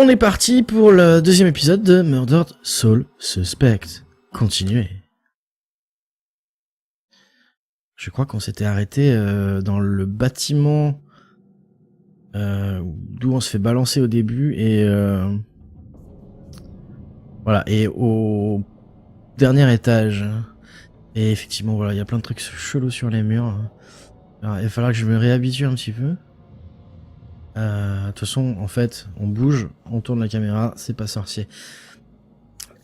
On est parti pour le deuxième épisode de Murdered Soul Suspect. Continuez. Je crois qu'on s'était arrêté dans le bâtiment d'où on se fait balancer au début et voilà, et au dernier étage. Et effectivement, voilà, il y a plein de trucs chelous sur les murs. Alors, il va falloir que je me réhabitue un petit peu. De toute façon, en fait, on bouge, on tourne la caméra, c'est pas sorcier.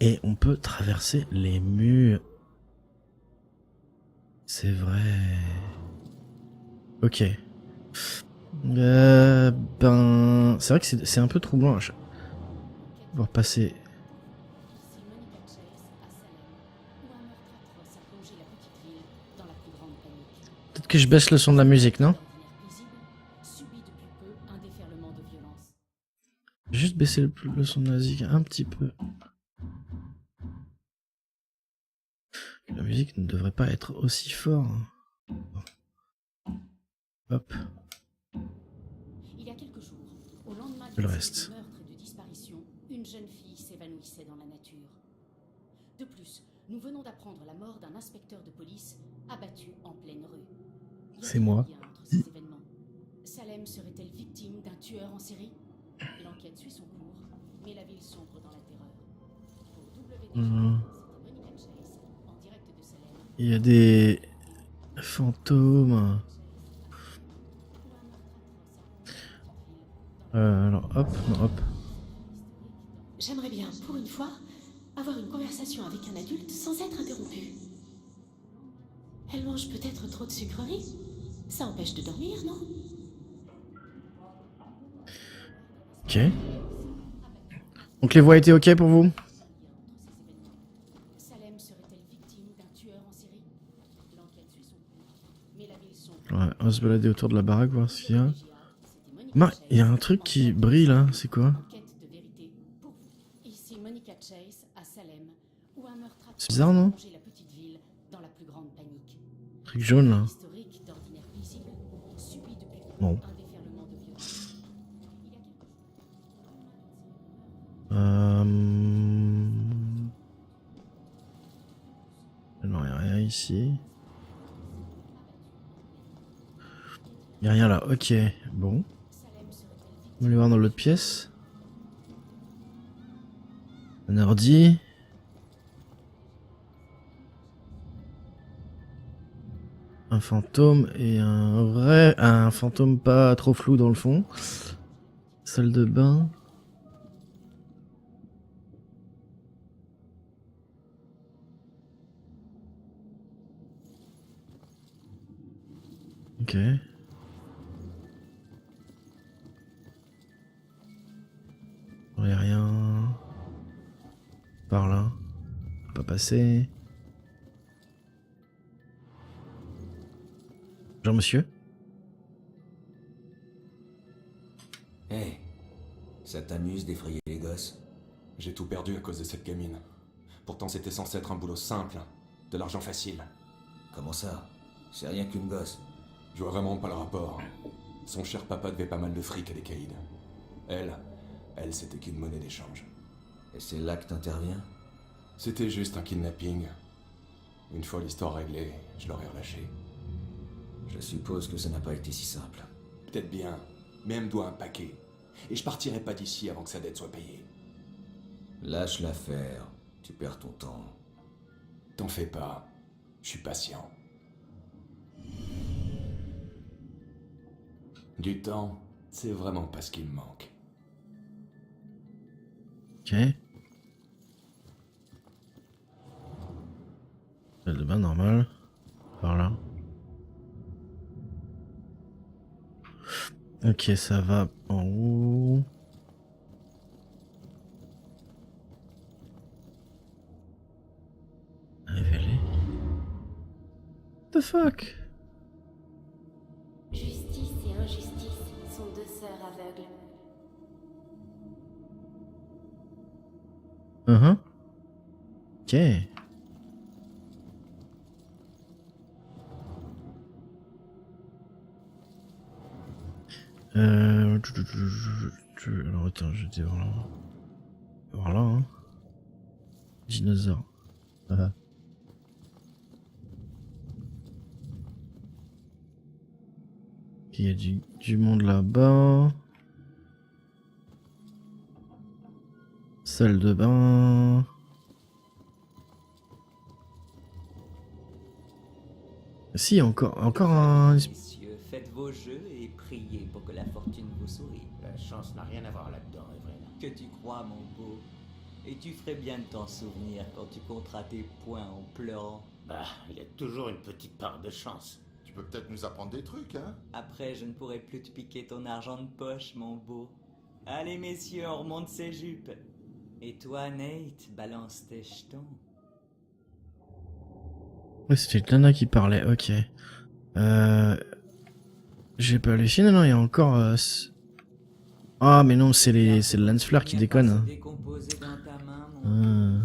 Et on peut traverser les murs. C'est vrai. Ok. Ben, c'est vrai que c'est un peu troublant. Voir passer. Peut-être que je baisse le son de la musique, non? Juste baisser le son de la musique un petit peu. La musique ne devrait pas être aussi fort. Hop. Il y a quelques jours, au lendemain Le d'une reste. série de meurtres et de disparitions, une jeune fille s'évanouissait dans la nature. De plus, nous venons d'apprendre la mort d'un inspecteur de police abattu en pleine rue. C'est moi. Y a-t-il un lien entre ces événements? Salem serait-elle victime d'un tueur en série? L'enquête suit son cours, mais la ville sombre dans la terreur. Pour WDG, c'était Monica Chase, en direct de Salem. Il y a des fantômes. Alors hop, non hop. J'aimerais bien, pour une fois, avoir une conversation avec un adulte sans être interrompu. Elle mange peut-être trop de sucreries? Ça empêche de dormir, non? Ok. Donc les voix étaient ok pour vous? Salem serait-elle victime d'un tueur en série? L'enquête suit son cours, mais la ville sombre. Ouais, on va se balader autour de la baraque, voir s'il y a. Il y a un truc qui brille là, c'est quoi? Enquête de vérité pour vous. Ici Monica Chase à Salem, où un meurtre C'est bizarre, non? a plongé la petite ville dans la plus grande panique. Truc jaune là. Historique d'ordinaire paisible subit depuis peu Bon. un déferlement de violence. Non, il n'y a rien ici. Il n'y a rien là, ok. Bon. On va aller voir dans l'autre pièce. Un ordi. Un fantôme et un fantôme pas trop flou dans le fond. Salle de bain. Ok. Il n'y a rien. Par là. Pas passer. Bonjour monsieur. Hey, ça t'amuse d'effrayer les gosses? J'ai tout perdu à cause de cette gamine. Pourtant c'était censé être un boulot simple, de l'argent facile. Comment ça? C'est rien qu'une gosse. Je vois vraiment pas le rapport. Son cher papa devait pas mal de fric à des caïds. Elle c'était qu'une monnaie d'échange. Et c'est là que t'interviens? C'était juste un kidnapping. Une fois l'histoire réglée, je l'aurais relâché. Je suppose que ça n'a pas été si simple. Peut-être bien, mais elle me doit un paquet. Et je partirai pas d'ici avant que sa dette soit payée. Lâche l'affaire, tu perds ton temps. T'en fais pas, je suis patient. Du temps, c'est vraiment pas ce qui me manque. Ok. Salle de bain normale. Par là. Ok, ça va en haut. Révélé. What the fuck? Justice et injustice sont deux sœurs aveugles. Ok. Alors attends, j'étais voir là. Voir là, hein. Dinosaure. Ah. Il y a du monde là-bas. Salle de bain. Si, encore un... Messieurs, faites vos jeux et priez pour que la fortune vous sourie. La chance n'a rien à voir là-dedans, Evelyn. Que tu crois, mon beau. Et tu ferais bien de t'en souvenir quand tu compteras tes points en pleurant. Bah, il y a toujours une petite part de chance. Tu peux peut-être nous apprendre des trucs, hein? Après, je ne pourrai plus te piquer ton argent de poche, mon beau. Allez, messieurs, on remonte ses jupes. Et toi, Nate, balance tes jetons. Ouais, c'était Lana qui parlait, ok. J'ai pas halluciné, non, il y a encore... Ah, mais non, c'est le lance flare qui déconne. Hein. Décomposer dans ta main, mon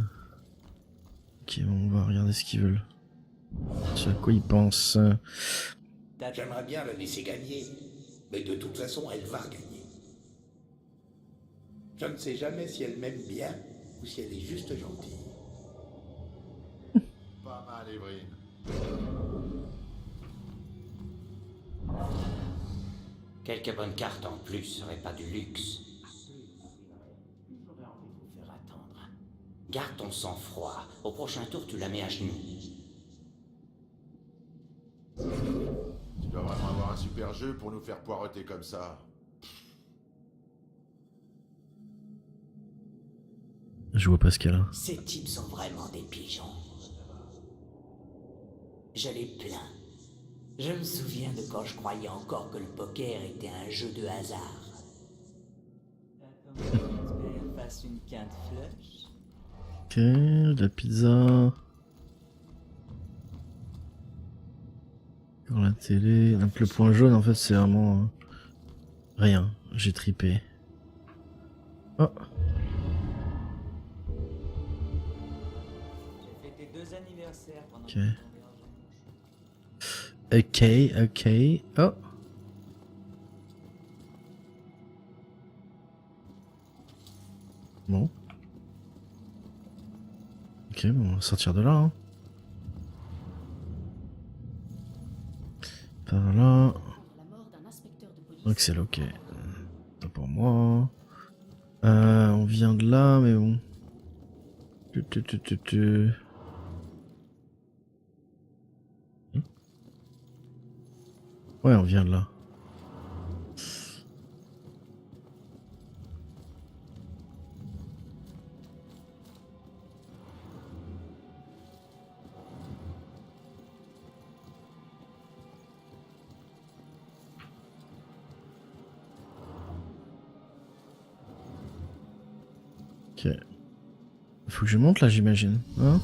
Ok, bon, on va regarder ce qu'ils veulent. Ce à quoi ils pensent. J'aimerais bien la laisser gagner, mais de toute façon, elle va gagner. Je ne sais jamais si elle m'aime bien ou si elle est juste gentille. Pas mal, Evelyn. Quelques bonnes cartes en plus seraient pas du luxe. J'aurais envie de vous faire attendre. Garde ton sang-froid. Au prochain tour, tu la mets à genoux. Tu dois vraiment avoir un super jeu pour nous faire poireauter comme ça. Je vois pas ce qu'elle a. Ces types sont vraiment des pigeons. Je les plains. Je me souviens de quand je croyais encore que le poker était un jeu de hasard. T'attends que l'expert fasse une quinte flush. Ok, de la pizza. Sur la télé. Donc le point jaune, en fait, c'est vraiment... rien. J'ai tripé. Oh. J'ai fêté 2 anniversaires pendant Ok. que tu Ok, ok. Oh. Bon. Ok, bon, on va sortir de là. Hein. Par là. La mort d'un inspecteur de police. Donc c'est là, ok. Pas pour moi. On vient de là, mais bon. Ouais, on vient de là. Ok. Faut que je monte là, j'imagine. Hein?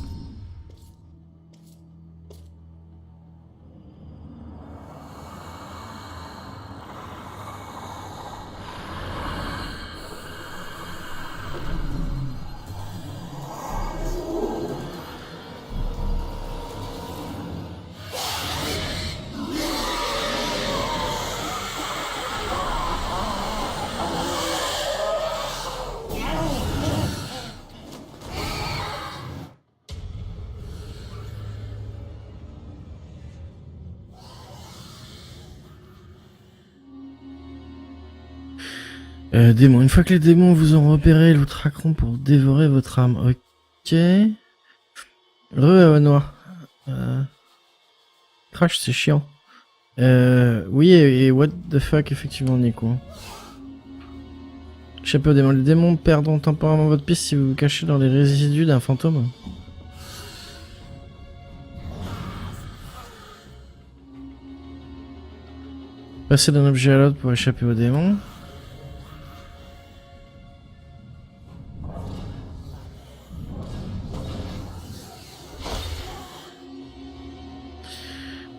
Démons. Une fois que les démons vous ont repéré, ils vous traqueront pour dévorer votre âme. Ok. Noir. Crash, c'est chiant. Oui, et what the fuck, effectivement, Nico. Chapeau démon. Les démons perdront temporairement votre piste si vous vous cachez dans les résidus d'un fantôme. Passer d'un objet à l'autre pour échapper aux démons.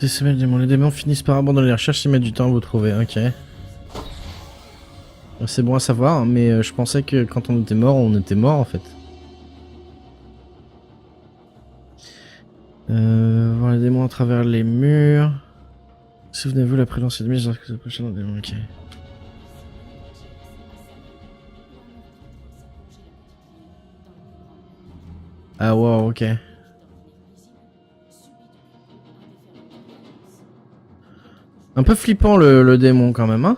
Des semaines de démons. Les démons finissent par abandonner les recherches et mettent du temps à vous trouver. Ok. C'est bon à savoir, mais je pensais que quand on était mort en fait. Voir les démons à travers les murs. Souvenez-vous la présence ennemie lorsque vous approchez d'un démon. Ok. Ah wow, ok. Un peu flippant le démon quand même, hein.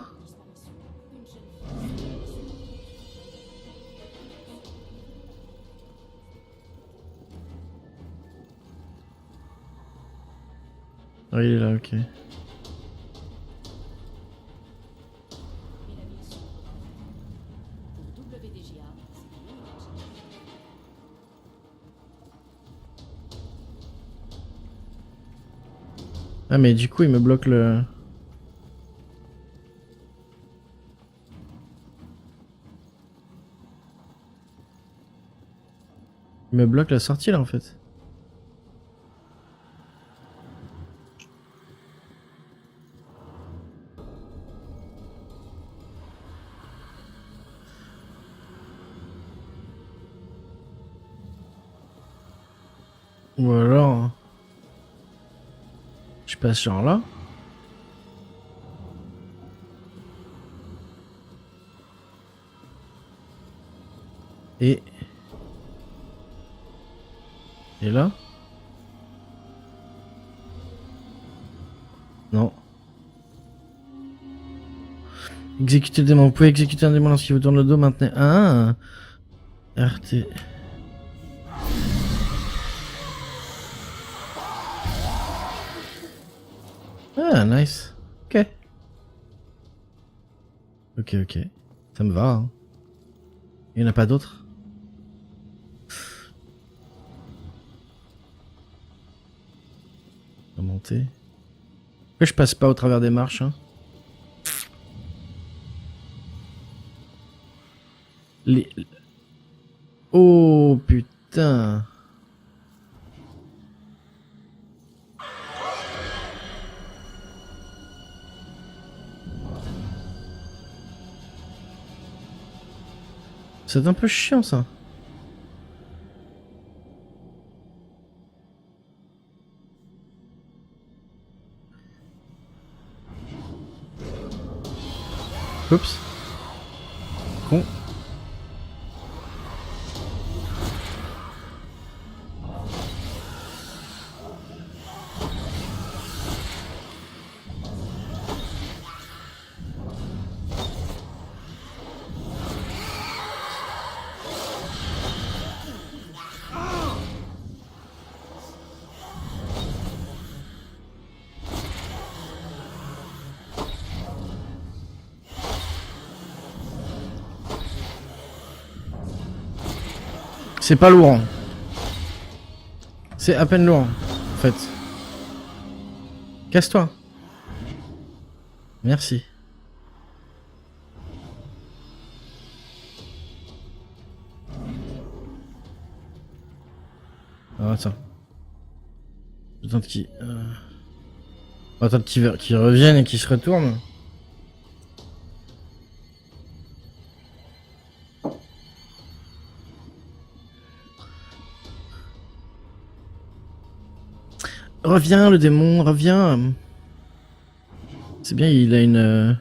Ah, il est là, ok. Ah mais du coup il me bloque le... Il me bloque la sortie là en fait. Ou alors... Je passe genre là. Et là? Non. Exécuter le démon. Vous pouvez exécuter un démon lorsqu'il vous tourne le dos maintenant. Ah, RT. Ah, nice. Ok. Ok, ok. Ça me va. Hein. Il n'y en a pas d'autres? On va monter. Pourquoi je passe pas au travers des marches, hein? Les... Oh putain. C'est un peu chiant ça. Oups. Con. C'est pas lourd. C'est à peine lourd, en fait. Casse-toi. Merci. Ah, attends. Attends qu'il... Attends qu'il revienne et qu'il se retourne. Reviens le démon, reviens. C'est bien, il a une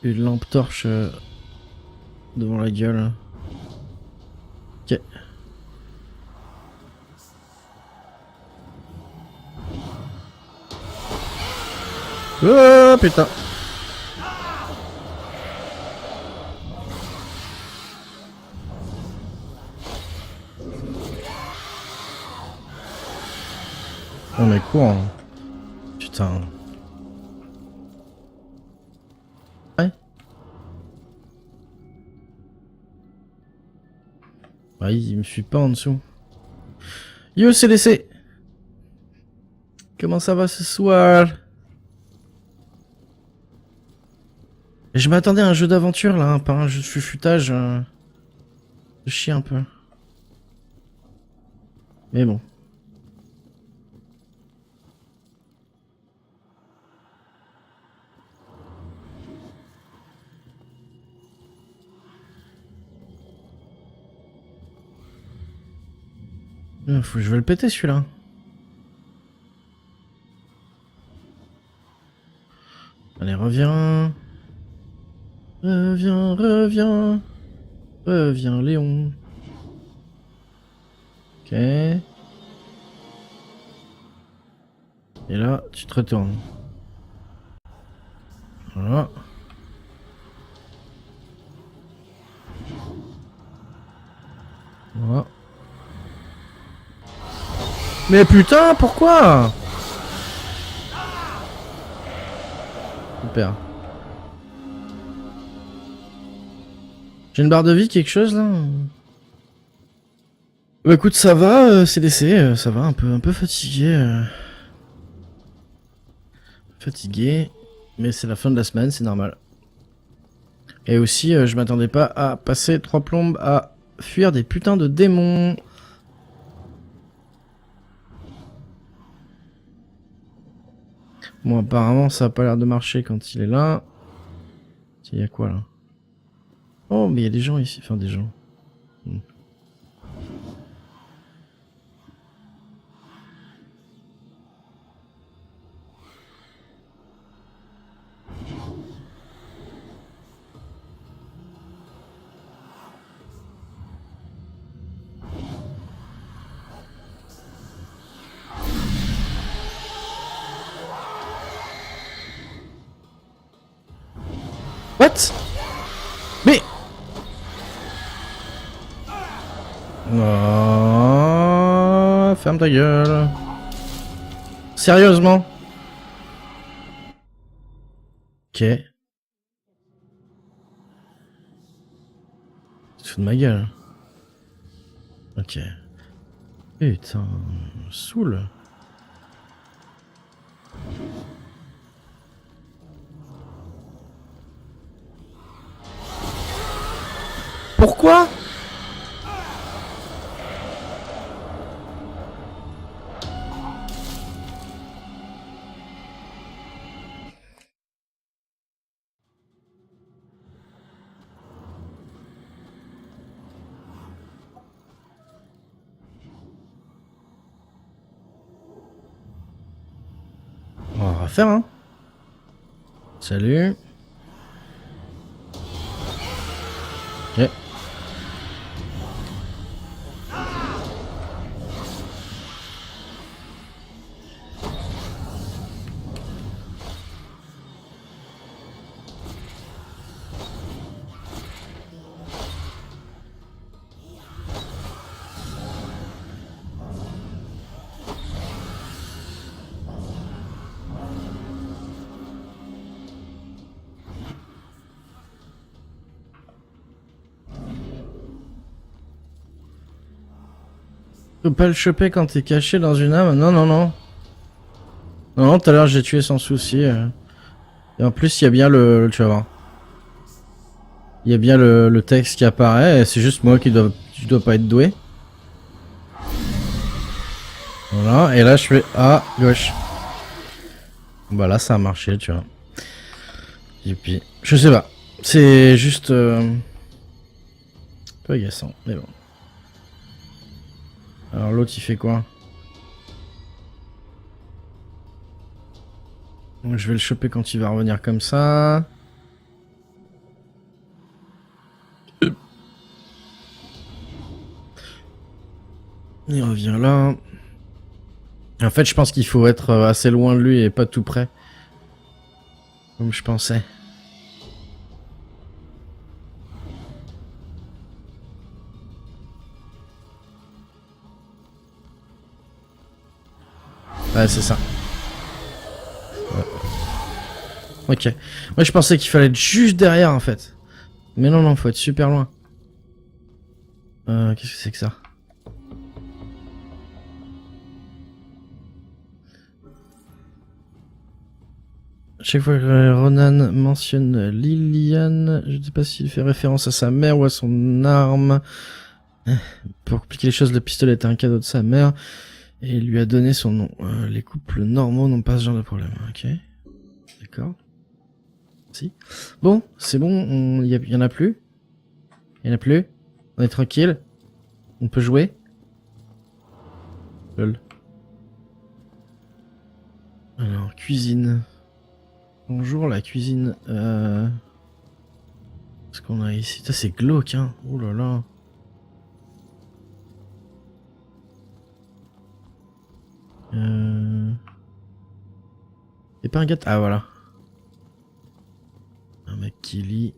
lampe torche devant la gueule. Ok. Oh putain. Oh mais quoi? Putain. Ouais. Ouais, il me suit pas en dessous. Yo CDC. Comment ça va ce soir? Je m'attendais à un jeu d'aventure là, hein, pas un jeu de fufutage. Je chie un peu. Mais bon. Faut que je vais le péter celui-là. Allez, reviens. Reviens, reviens. Reviens, Léon. Ok. Et là, tu te retournes. Voilà. Voilà. Mais putain, pourquoi? Super. J'ai une barre de vie, quelque chose là? Bah écoute, ça va, CDC, ça va, un peu fatigué. Fatigué, mais c'est la fin de la semaine, c'est normal. Et aussi, je m'attendais pas à passer 3 plombes à fuir des putains de démons. Bon, apparemment, ça a pas l'air de marcher quand il est là. Il y a quoi là? Oh, mais il y a des gens ici, enfin des gens. What? Mais... Oh, ferme ta gueule. Sérieusement? Ok. Tu te fous de ma gueule. Ok. Putain, saoule. Pourquoi? On va refaire, hein. Salut. Ok. Tu peux pas le choper quand t'es caché dans une âme? Non, non, non. Non, non, tout à l'heure j'ai tué sans souci. Et en plus, il y a bien tu vas voir. Il y a bien le texte qui apparaît, et c'est juste moi qui dois pas être doué. Voilà, et là je fais à gauche. Bah là ça a marché, tu vois. Et puis, je sais pas. C'est juste... un peu agaçant, mais bon. Alors l'autre il fait quoi? Je vais le choper quand il va revenir comme ça. Il revient là. En fait, je pense qu'il faut être assez loin de lui et pas tout près. Comme je pensais. Ouais, c'est ça. Ouais. Ok. Moi, je pensais qu'il fallait être juste derrière, en fait. Mais non, non, faut être super loin. Qu'est-ce que c'est que ça? Chaque fois que Ronan mentionne Liliane, je ne sais pas s'il fait référence à sa mère ou à son arme. Pour compliquer les choses, le pistolet était un cadeau de sa mère et il lui a donné son nom. Les couples normaux n'ont pas ce genre de problème. Ok. D'accord. Si. Bon, c'est bon, il y en a plus. Il y en a plus. On est tranquille. On peut jouer. Lol. Alors, cuisine. Bonjour, la cuisine. Ce qu'on a ici. Ça, c'est glauque, hein. Oh là là. pas un gars... Ah voilà. Un mec qui lit.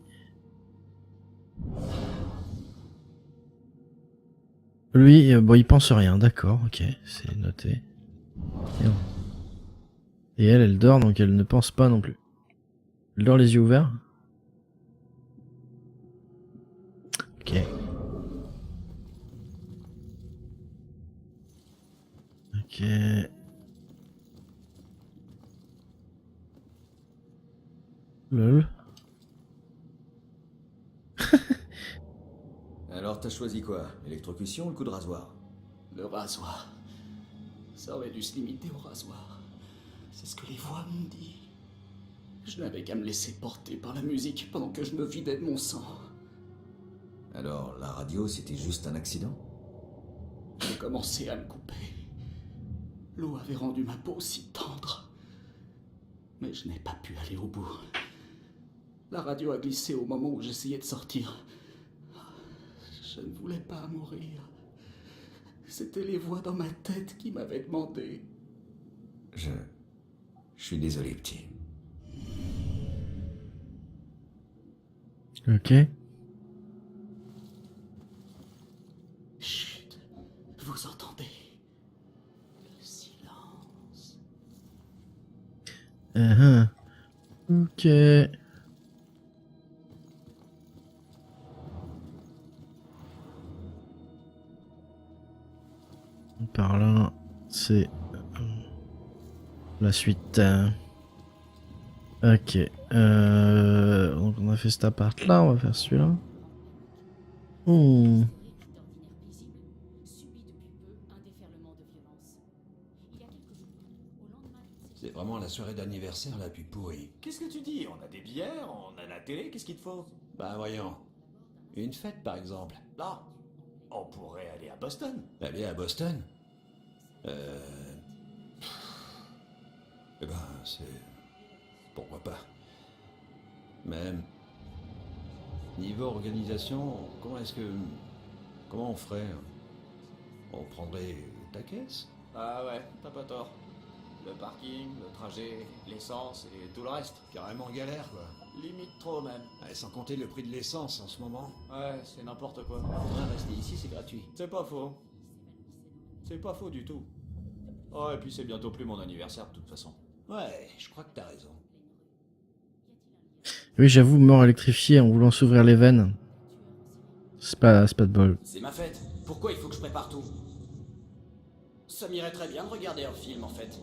Lui, bon, il pense rien, d'accord, ok, c'est noté. Et elle dort, donc elle ne pense pas non plus. Elle dort les yeux ouverts. Ok. Ok. Lol. Alors t'as choisi quoi? Électrocution ou le coup de rasoir? Le rasoir. Ça aurait dû se limiter au rasoir. C'est ce que les voix m'ont dit. Je n'avais qu'à me laisser porter par la musique pendant que je me vidais de mon sang. Alors la radio c'était juste un accident? J'ai commencé à me couper. L'eau avait rendu ma peau si tendre. Mais je n'ai pas pu aller au bout. La radio a glissé au moment où j'essayais de sortir. Je ne voulais pas mourir. C'était les voix dans ma tête qui m'avaient demandé. Je suis désolé, petit. Ok. Chut, vous entendez? Le silence. Ok. Par là, c'est la suite. Ok. Donc on a fait cet appart là, on va faire celui-là. D'ordinaire paisible, subit depuis peu un déferlement de violence. Il y a quelques jours, au lendemain d'une C'est vraiment la soirée d'anniversaire la plus pourrie. Qu'est-ce que tu dis? On a des bières, on a la télé, qu'est-ce qu'il te faut? Bah voyons. Une fête par exemple. Là, on pourrait aller à Boston. Aller à Boston? Eh ben, c'est... Pourquoi pas. Mais... Niveau organisation, comment on ferait? On prendrait ta caisse? Ah ouais, t'as pas tort. Le parking, le trajet, l'essence et tout le reste. Carrément galère, quoi. Limite trop même. Ouais, sans compter le prix de l'essence en ce moment. Ouais, c'est n'importe quoi. Faudrait rester ici, c'est gratuit. C'est pas faux. C'est pas faux du tout. Oh, et puis c'est bientôt plus mon anniversaire de toute façon. Ouais, je crois que t'as raison. Oui, j'avoue, mort électrifié en voulant s'ouvrir les veines. C'est pas de bol. C'est ma fête. Pourquoi il faut que je prépare tout? Ça m'irait très bien de regarder un film en fait.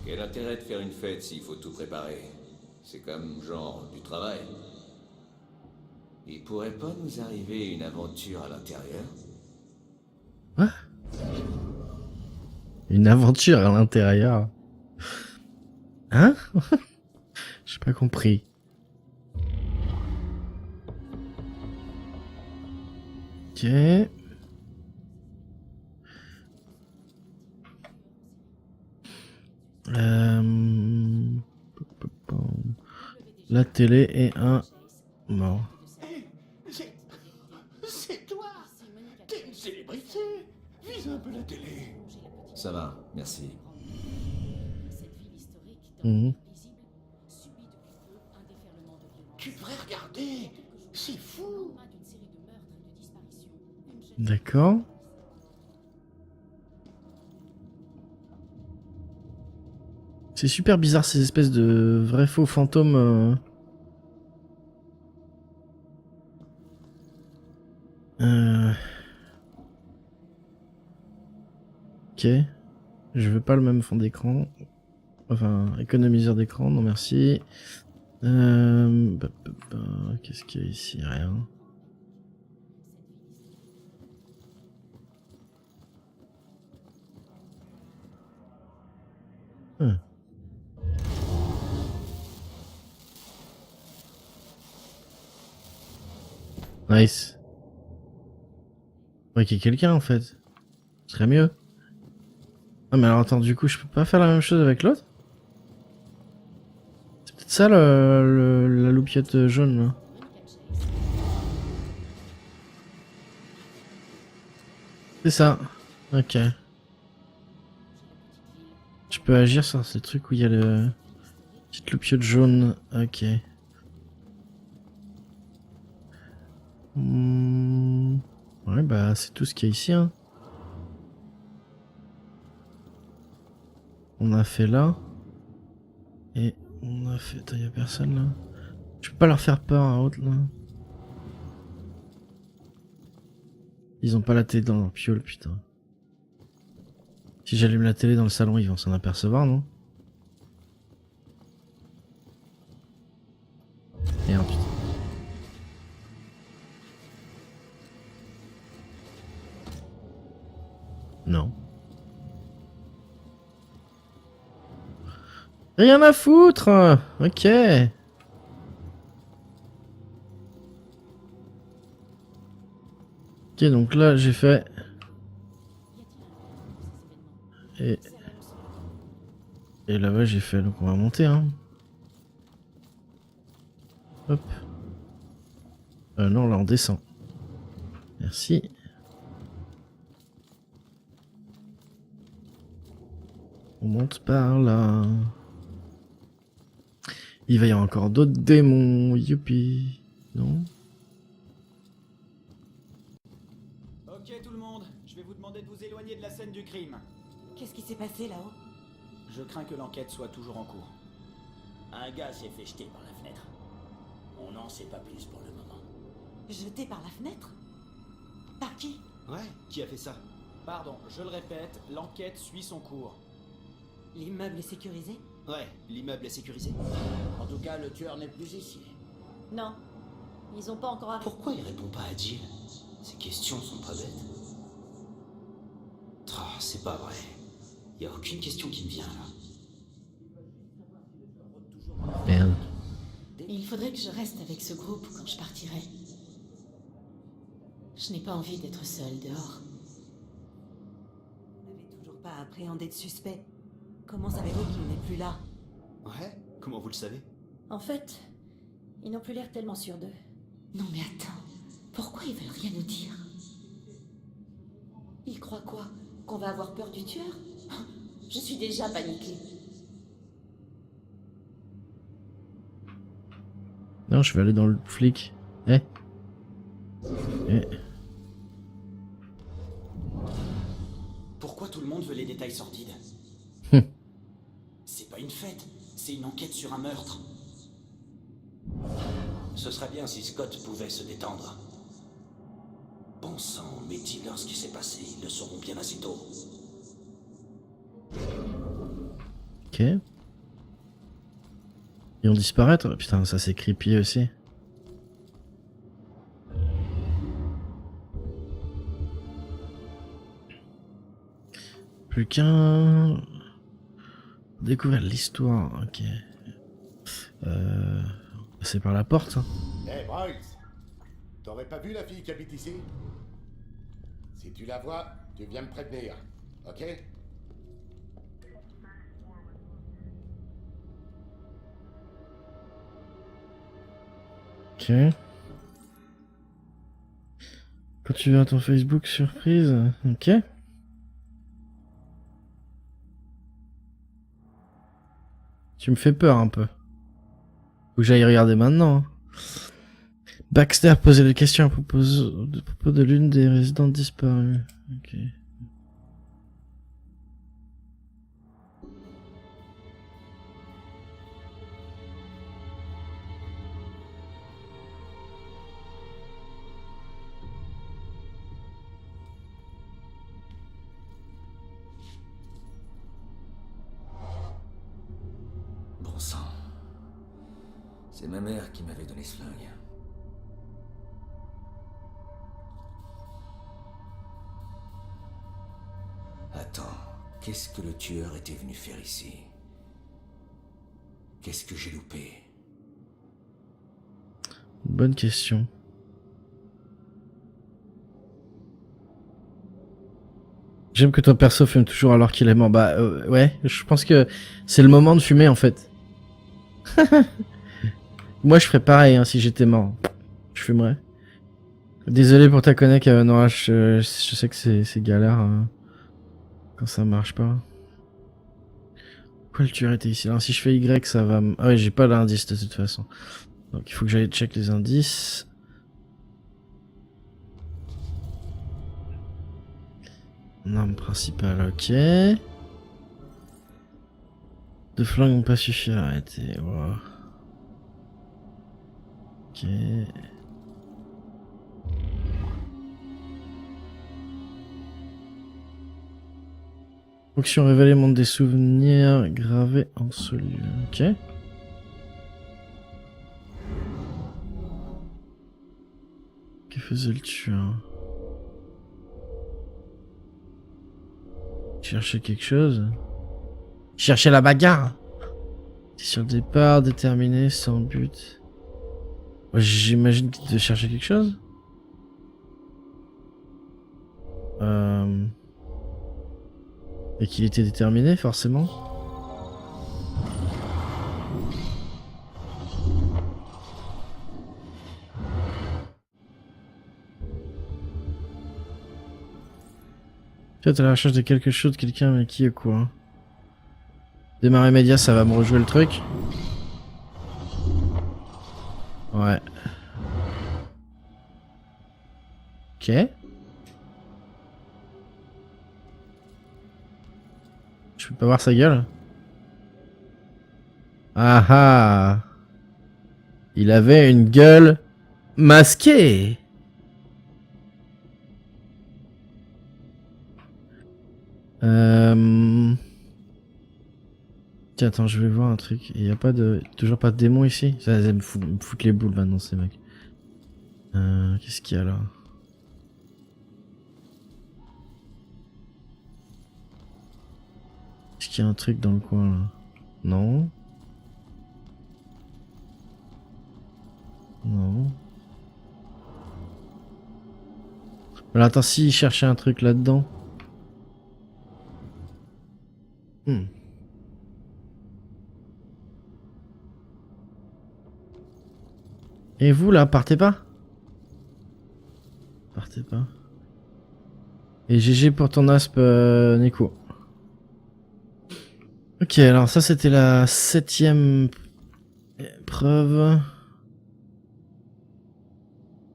Quel intérêt de faire une fête s'il faut tout préparer? C'est comme genre du travail. Il pourrait pas nous arriver une aventure à l'intérieur? Quoi? Une aventure à l'intérieur. Hein? J'ai pas compris. Ok. La télé et un mort. C'est toi! T'es une célébrité! Vise un peu la télé! Ça va, merci. cette ville historique Mhm. paisible subit depuis peu un déferlement de violence. Tu devrais regarder! C'est fou! Au lendemain d'une série de meurtres et de disparitions, une jeune D'accord. C'est super bizarre ces espèces de vrais faux fantômes. Ok. Je veux pas le même fond d'écran. Enfin, économiseur d'écran, non merci. Qu'est-ce qu'il y a ici? Rien. Nice. Ouais, qu'il y ait quelqu'un en fait. Ce serait mieux. Ah mais alors attends, du coup je peux pas faire la même chose avec l'autre? C'est peut-être ça la loupiette jaune là. C'est ça. Ok. Je peux agir sur ces trucs où il y a le petite loupiote jaune. Ok. Ouais, bah c'est tout ce qu'il y a ici. Hein. On a fait là. Et on a fait... Attends, y a personne là. Je peux pas leur faire peur à autre là. Ils ont pas la télé dans leur piole, putain. Si j'allume la télé dans le salon, ils vont s'en apercevoir, non? Merde, putain. Non. Rien à foutre. Ok. Ok, donc là j'ai fait. Et là-bas j'ai fait. Donc on va monter, hein. Hop. Non, là on descend. Merci. On monte par là. Il va y avoir encore d'autres démons. Youpi. Non? Ok tout le monde, je vais vous demander de vous éloigner de la scène du crime. Qu'est-ce qui s'est passé là-haut? Je crains que l'enquête soit toujours en cours. Un gars s'est fait jeter par la fenêtre. On n'en sait pas plus pour le moment. Jeté par la fenêtre? Par qui? Ouais, qui a fait ça? Pardon, je le répète, l'enquête suit son cours. L'immeuble est sécurisé? Ouais, l'immeuble est sécurisé. En tout cas, le tueur n'est plus ici. Non. Ils ont pas encore arrivé. Pourquoi il répond pas à Jill? Ces questions sont pas bêtes. Ah, c'est pas vrai. Y a aucune question qui me vient là. Merde. Il faudrait que je reste avec ce groupe quand je partirai. Je n'ai pas envie d'être seule dehors. Vous n'avez toujours pas appréhendé de suspect. Comment savez-vous qu'il n'est plus là? Ouais? Comment vous le savez? En fait, ils n'ont plus l'air tellement sûrs d'eux. Non mais attends, pourquoi ils veulent rien nous dire? Ils croient quoi? Qu'on va avoir peur du tueur? Je suis déjà paniquée. Non, je vais aller dans le flic. Eh. Pourquoi tout le monde veut les détails sordides? C'est pas une fête, c'est une enquête sur un meurtre. Ce serait bien si Scott pouvait se détendre. Bon sang, mais dis-leur ce qui s'est passé, ils le sauront bien assez tôt. Ok. Ils vont disparaître? Putain, ça c'est creepy aussi. Plus qu'un... Découvrir l'histoire, ok. C'est par la porte, hein. Hey Bryce, t'aurais pas vu la fille qui habite ici? Si tu la vois, tu viens me prévenir, ok? Ok. Quand tu vas à ton Facebook surprise, ok. Tu me fais peur un peu. Faut que j'aille regarder maintenant. Hein. Baxter posait des questions à propos de l'une des résidentes disparues. Ok. Bon sang. C'est ma mère qui m'avait donné ce flingue. Attends, qu'est-ce que le tueur était venu faire ici? Qu'est-ce que j'ai loupé? Bonne question. J'aime que ton perso fume toujours alors qu'il est mort. Bah ouais, je pense que c'est le moment de fumer en fait. Moi je ferais pareil hein, si j'étais mort. Je fumerais. Désolé pour ta connect, Nora, je sais que c'est galère quand ça marche pas. pourquoi le tueur était ici? Alors si je fais Y, ça va... Ah ouais, j'ai pas l'indice de toute façon. Donc il faut que j'aille check les indices. Arme principale, ok. 2 flingues n'ont pas suffi à arrêter. Wow. Ok. Fonction révélée montre des souvenirs gravés en ce lieu. Ok. Que faisait le tueur? Chercher quelque chose? Chercher la bagarre? C'est sur le départ, déterminé, sans but. Ouais, j'imagine qu'il devait chercher quelque chose. Et qu'il était déterminé, forcément. Tu es à la recherche de quelque chose, de quelqu'un, mais qui ou quoi? Démarrer média, ça va me rejouer le truc. Ouais. Ok. Je peux pas voir sa gueule. Ah ah. Il avait une gueule masquée. Tiens, attends, je vais voir un truc. Il y a pas de... Toujours pas de démon ici? Ça me fout les boules maintenant, ces mecs. Qu'est-ce qu'il y a là? Est-ce qu'il y a un truc dans le coin là? Non. Non. Alors attends, si il cherchait un truc là-dedans. Et vous là, partez pas? Partez pas. Et GG pour ton asp, Nico. Ok, alors ça c'était la 7ème épreuve.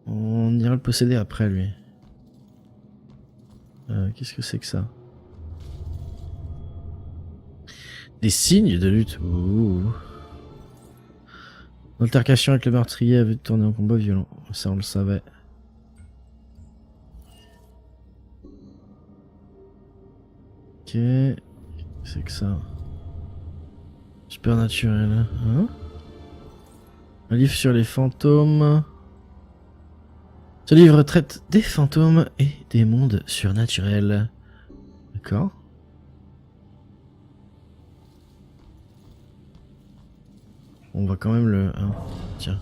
On ira le posséder après lui. Qu'est-ce que c'est que ça? Des signes de lutte. Ouh. L'altercation avec le meurtrier avait tourné en combat violent. Ça on le savait. Ok. C'est que ça. Supernaturel. Hein? Un livre sur les fantômes. Ce livre traite des fantômes et des mondes surnaturels. D'accord. On va quand même le... Hein. Tiens.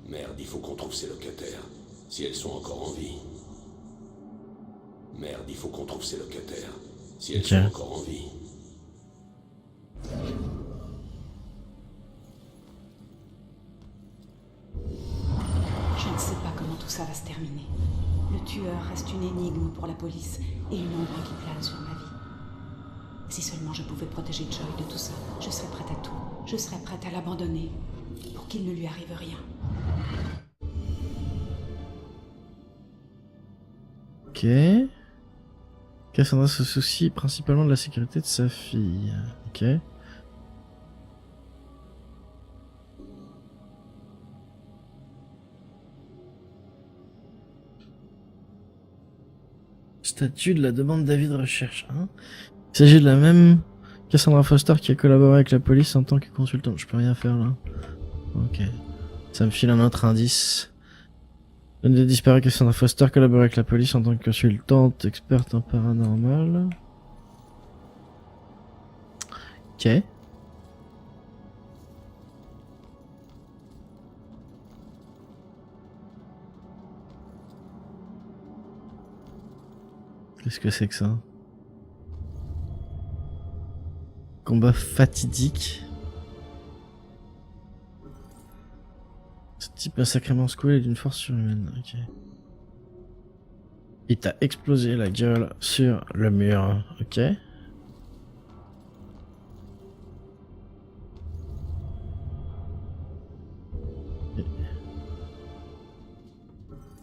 Merde, il faut qu'on trouve ces locataires. Si elles sont encore en vie. Merde, il faut qu'on trouve ces locataires. Si elles sont encore en vie. Je ne sais pas comment tout ça va se terminer. Le tueur reste une énigme pour la police et une ombre qui plane sur ma vie. Si seulement je pouvais protéger Joy de tout ça, je serais prête à tout. Je serais prête à l'abandonner pour qu'il ne lui arrive rien. Ok. Cassandra se soucie principalement de la sécurité de sa fille. Ok. Statut de la demande d'avis de recherche. Hein. Il s'agit de la même Cassandra Foster qui a collaboré avec la police en tant que consultante. Je peux rien faire là. Ok. Ça me file un autre indice. L'une des disparues Cassandra Foster collabore avec la police en tant que consultante experte en paranormal. Ok. Qu'est-ce que c'est que ça? Combat fatidique. Ce type est sacrément secoué d'une force surhumaine. Ok. Il t'a explosé la gueule sur le mur. Ok.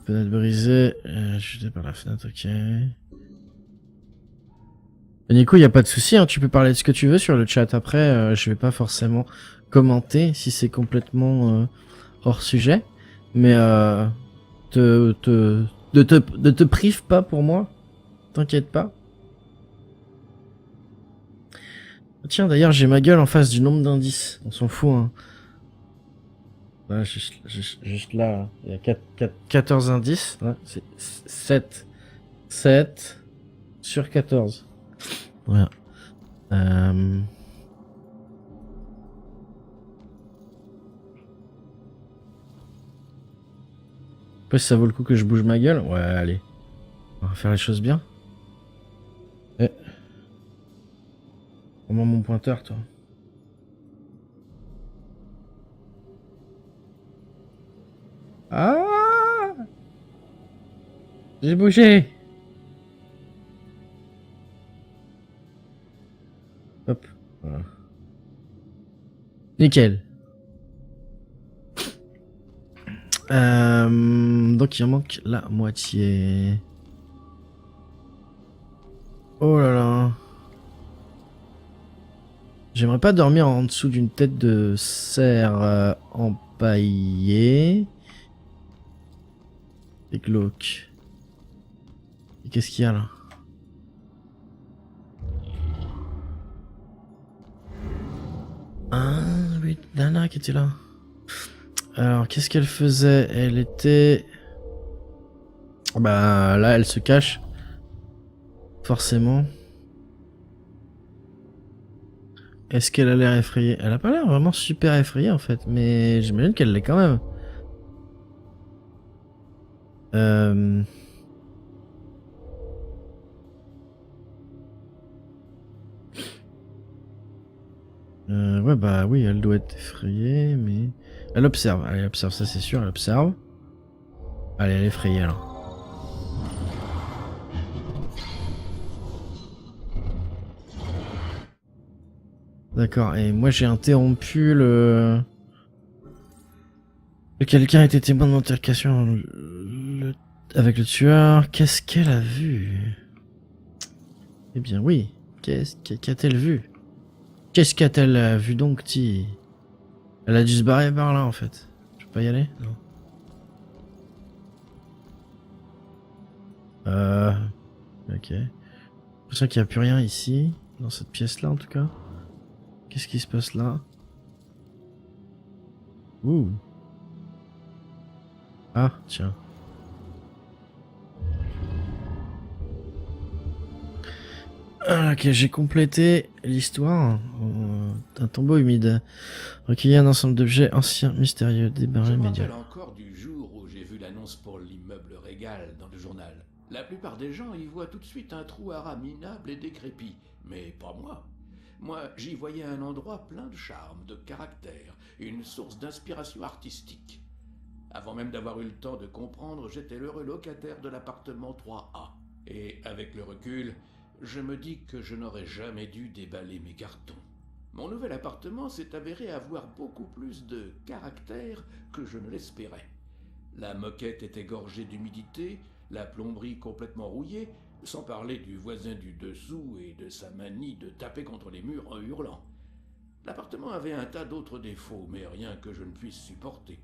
Fenêtre brisée. Chuté par la fenêtre, ok. Et Nico, y a pas de souci, hein, tu peux parler de ce que tu veux sur le chat. Après, je vais pas forcément commenter si c'est complètement hors sujet. Mais ne te prive pas pour moi. T'inquiète pas. Tiens, d'ailleurs, j'ai ma gueule en face du nombre d'indices. On s'en fout, hein. Là, juste là, il y a 14 indices. Là, c'est 7 sur 14. Voilà. Après, si ça vaut le coup que je bouge ma gueule. Ouais, allez. On va faire les choses bien. Eh. Comment mon pointeur, toi? Ah! J'ai bougé! Hop, voilà. Nickel. Donc il en manque la moitié. Oh là là. J'aimerais pas dormir en dessous d'une tête de cerf empaillée. C'est glauque. Et qu'est-ce qu'il y a là? Ah oui, Nana qui était là. Alors qu'est-ce qu'elle faisait? Elle était... Bah là elle se cache. Forcément. Est-ce qu'elle a l'air effrayée? Elle a pas l'air vraiment super effrayée en fait. Mais j'imagine qu'elle l'est quand même. Ouais bah oui, elle doit être effrayée, mais... Elle observe, elle observe, ça c'est sûr, elle observe. Allez, elle est effrayée alors. D'accord, et moi j'ai interrompu le... Quelqu'un était témoin de l'altercation avec le tueur. Qu'est-ce qu'elle a vu? Eh bien oui, qu'a-t-elle vu? Qu'est-ce qu'a-t-elle vu donc, Ti? Elle a dû se barrer par là en fait. Je peux pas y aller? Non. Ok. J'ai l'impression qu'il n'y a plus rien ici, dans cette pièce-là en tout cas. Qu'est-ce qui se passe là? Ouh. Ah, tiens. Ok, j'ai complété l'histoire d'un tombeau humide. Recueillir un ensemble d'objets anciens, mystérieux, débarrés, médias. Je me rappelle encore du jour où j'ai vu l'annonce pour l'immeuble Régal dans le journal. La plupart des gens y voient tout de suite un trou-haras minable et décrépit. Mais pas moi. Moi, j'y voyais un endroit plein de charme, de caractère, une source d'inspiration artistique. Avant même d'avoir eu le temps de comprendre, j'étais l'heureux locataire de l'appartement 3A. Et avec le recul, je me dis que je n'aurais jamais dû déballer mes cartons. Mon nouvel appartement s'est avéré avoir beaucoup plus de caractère que je ne l'espérais. La moquette était gorgée d'humidité, la plomberie complètement rouillée, sans parler du voisin du dessous et de sa manie de taper contre les murs en hurlant. L'appartement avait un tas d'autres défauts, mais rien que je ne puisse supporter.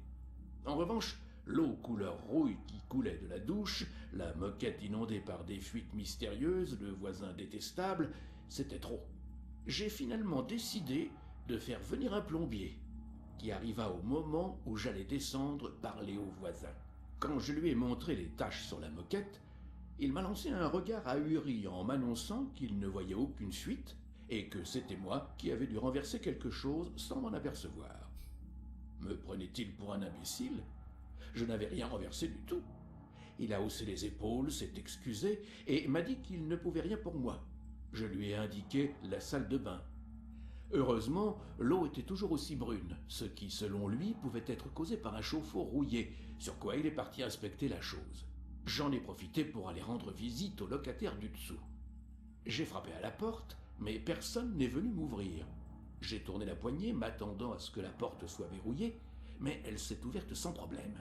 En revanche, l'eau couleur rouille qui coulait de la douche, la moquette inondée par des fuites mystérieuses, le voisin détestable, c'était trop. J'ai finalement décidé de faire venir un plombier, qui arriva au moment où j'allais descendre parler au voisin. Quand je lui ai montré les taches sur la moquette, il m'a lancé un regard ahuri en m'annonçant qu'il ne voyait aucune fuite et que c'était moi qui avais dû renverser quelque chose sans m'en apercevoir. Me prenait-il pour un imbécile? Je n'avais rien renversé du tout. Il a haussé les épaules, s'est excusé et m'a dit qu'il ne pouvait rien pour moi. Je lui ai indiqué la salle de bain. Heureusement, l'eau était toujours aussi brune, ce qui, selon lui, pouvait être causé par un chauffe-eau rouillé, sur quoi il est parti inspecter la chose. J'en ai profité pour aller rendre visite au locataire du dessous. J'ai frappé à la porte, mais personne n'est venu m'ouvrir. J'ai tourné la poignée, m'attendant à ce que la porte soit verrouillée, mais elle s'est ouverte sans problème.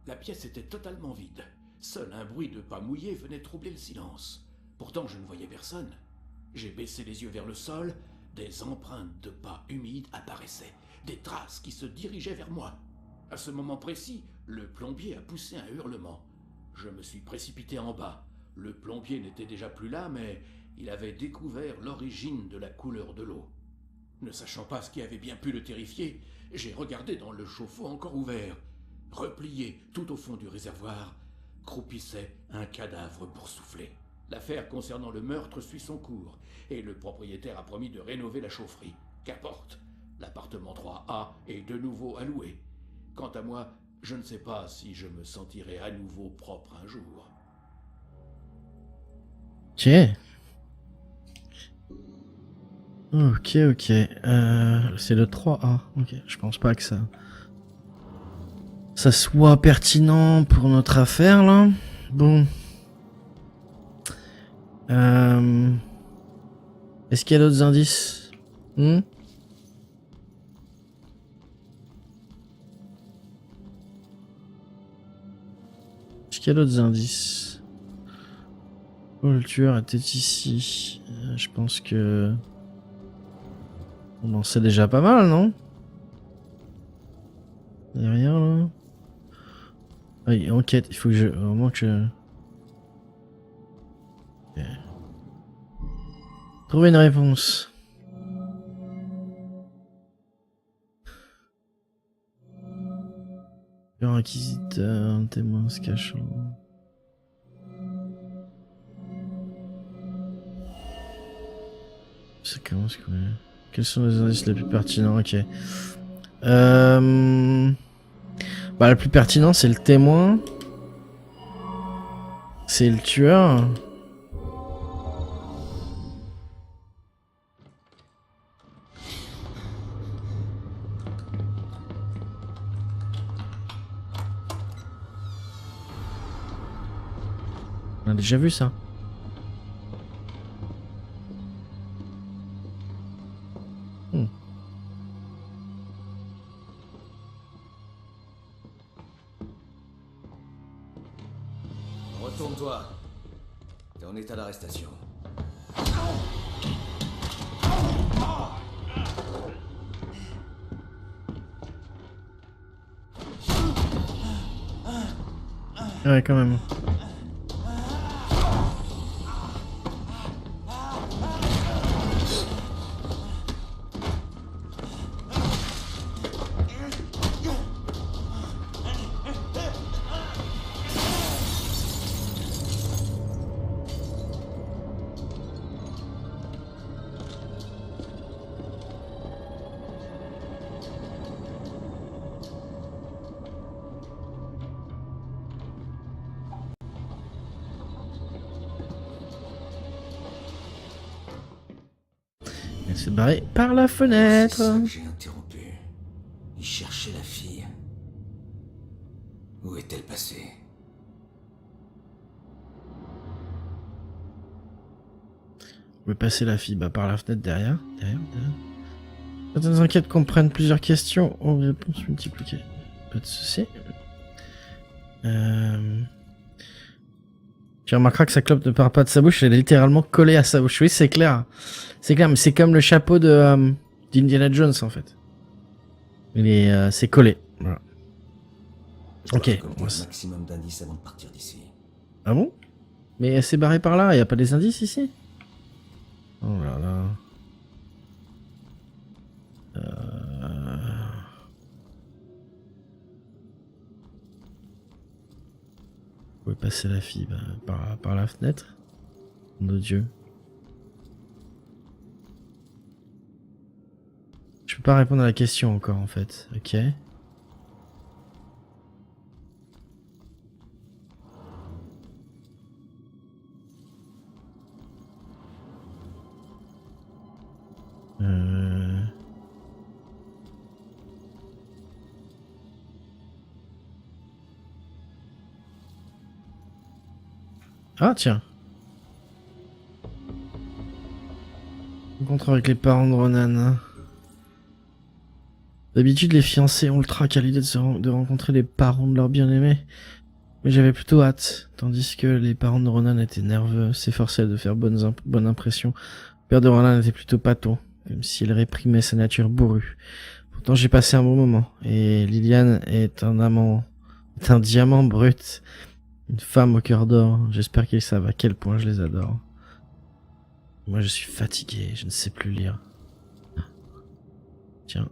La pièce était totalement vide. Seul un bruit de pas mouillés venait troubler le silence. Pourtant, je ne voyais personne. J'ai baissé les yeux vers le sol. Des empreintes de pas humides apparaissaient. Des traces qui se dirigeaient vers moi. À ce moment précis, le plombier a poussé un hurlement. Je me suis précipité en bas. Le plombier n'était déjà plus là, mais il avait découvert l'origine de la couleur de l'eau. Ne sachant pas ce qui avait bien pu le terrifier, j'ai regardé dans le chauffe-eau encore ouvert. Replié tout au fond du réservoir, croupissait un cadavre boursouflé. L'affaire concernant le meurtre suit son cours, et le propriétaire a promis de rénover la chaufferie. Qu'importe, l'appartement 3A est de nouveau à louer. Quant à moi, je ne sais pas si je me sentirai à nouveau propre un jour. Ok. Ok. C'est le 3A. Ok, je pense pas que ça soit pertinent pour notre affaire là. Bon. Est-ce qu'il y a d'autres indices? Est-ce qu'il y a d'autres indices? Oh, le tueur était ici. Je pense que... on en sait déjà pas mal, non? Y'a rien là? Oui, enquête, il faut que je... vraiment que je... Okay. Trouver une réponse. Un inquisiteur, un témoin se cachant. Ça commence quoi? Quels sont les indices les plus pertinents? Ok. Bah, le plus pertinent, c'est le témoin. C'est le tueur. On a déjà vu ça. Retourne-toi. T'es en état d'arrestation. Ouais, quand même. Elle s'est barrée par la fenêtre. C'est ça que j'ai interrompu. Il cherchait la fille. Où est-elle passée? Où est passée la fille? Bah, par la fenêtre derrière. Certaines enquêtes comprennent plusieurs questions aux réponses multipliées. Pas de soucis. Tu remarqueras que sa clope ne part pas de sa bouche, elle est littéralement collée à sa bouche. Oui, c'est clair. C'est clair, mais c'est comme le chapeau de d'Indiana Jones en fait. C'est collé. Voilà. Ok. Maximum d'indices avant de partir d'ici. Ah bon? Mais elle s'est barrée par là, y a pas des indices ici? Oh là là. Où est passée la fille? Bah, par la fenêtre. Mon Dieu. Je peux pas répondre à la question encore en fait. Ok. Ah tiens. Rencontre avec les parents de Ronan. D'habitude, les fiancés ont le trac à l'idée de rencontrer les parents de leur bien-aimé. Mais j'avais plutôt hâte, tandis que les parents de Ronan étaient nerveux, s'efforçaient de faire bonne impression. Le père de Ronan était plutôt pâteau, comme s'il réprimait sa nature bourrue. Pourtant, j'ai passé un bon moment, et Liliane est un diamant brut. Une femme au cœur d'or. J'espère qu'ils savent à quel point je les adore. Moi, je suis fatigué, je ne sais plus lire. Tiens.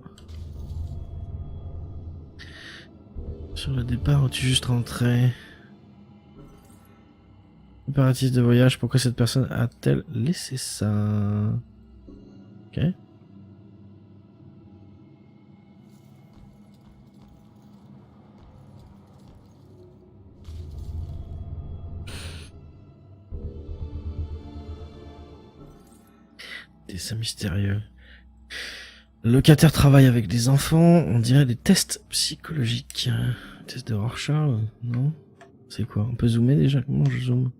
Sur le départ, tu juste rentré. Préparatifs de voyage, pourquoi cette personne a-t-elle laissé ça? Ok. Dessin mystérieux. Le locataire travaille avec des enfants, on dirait des tests psychologiques. Test de Rorschach, non? C'est quoi? On peut zoomer déjà? Comment je zoome?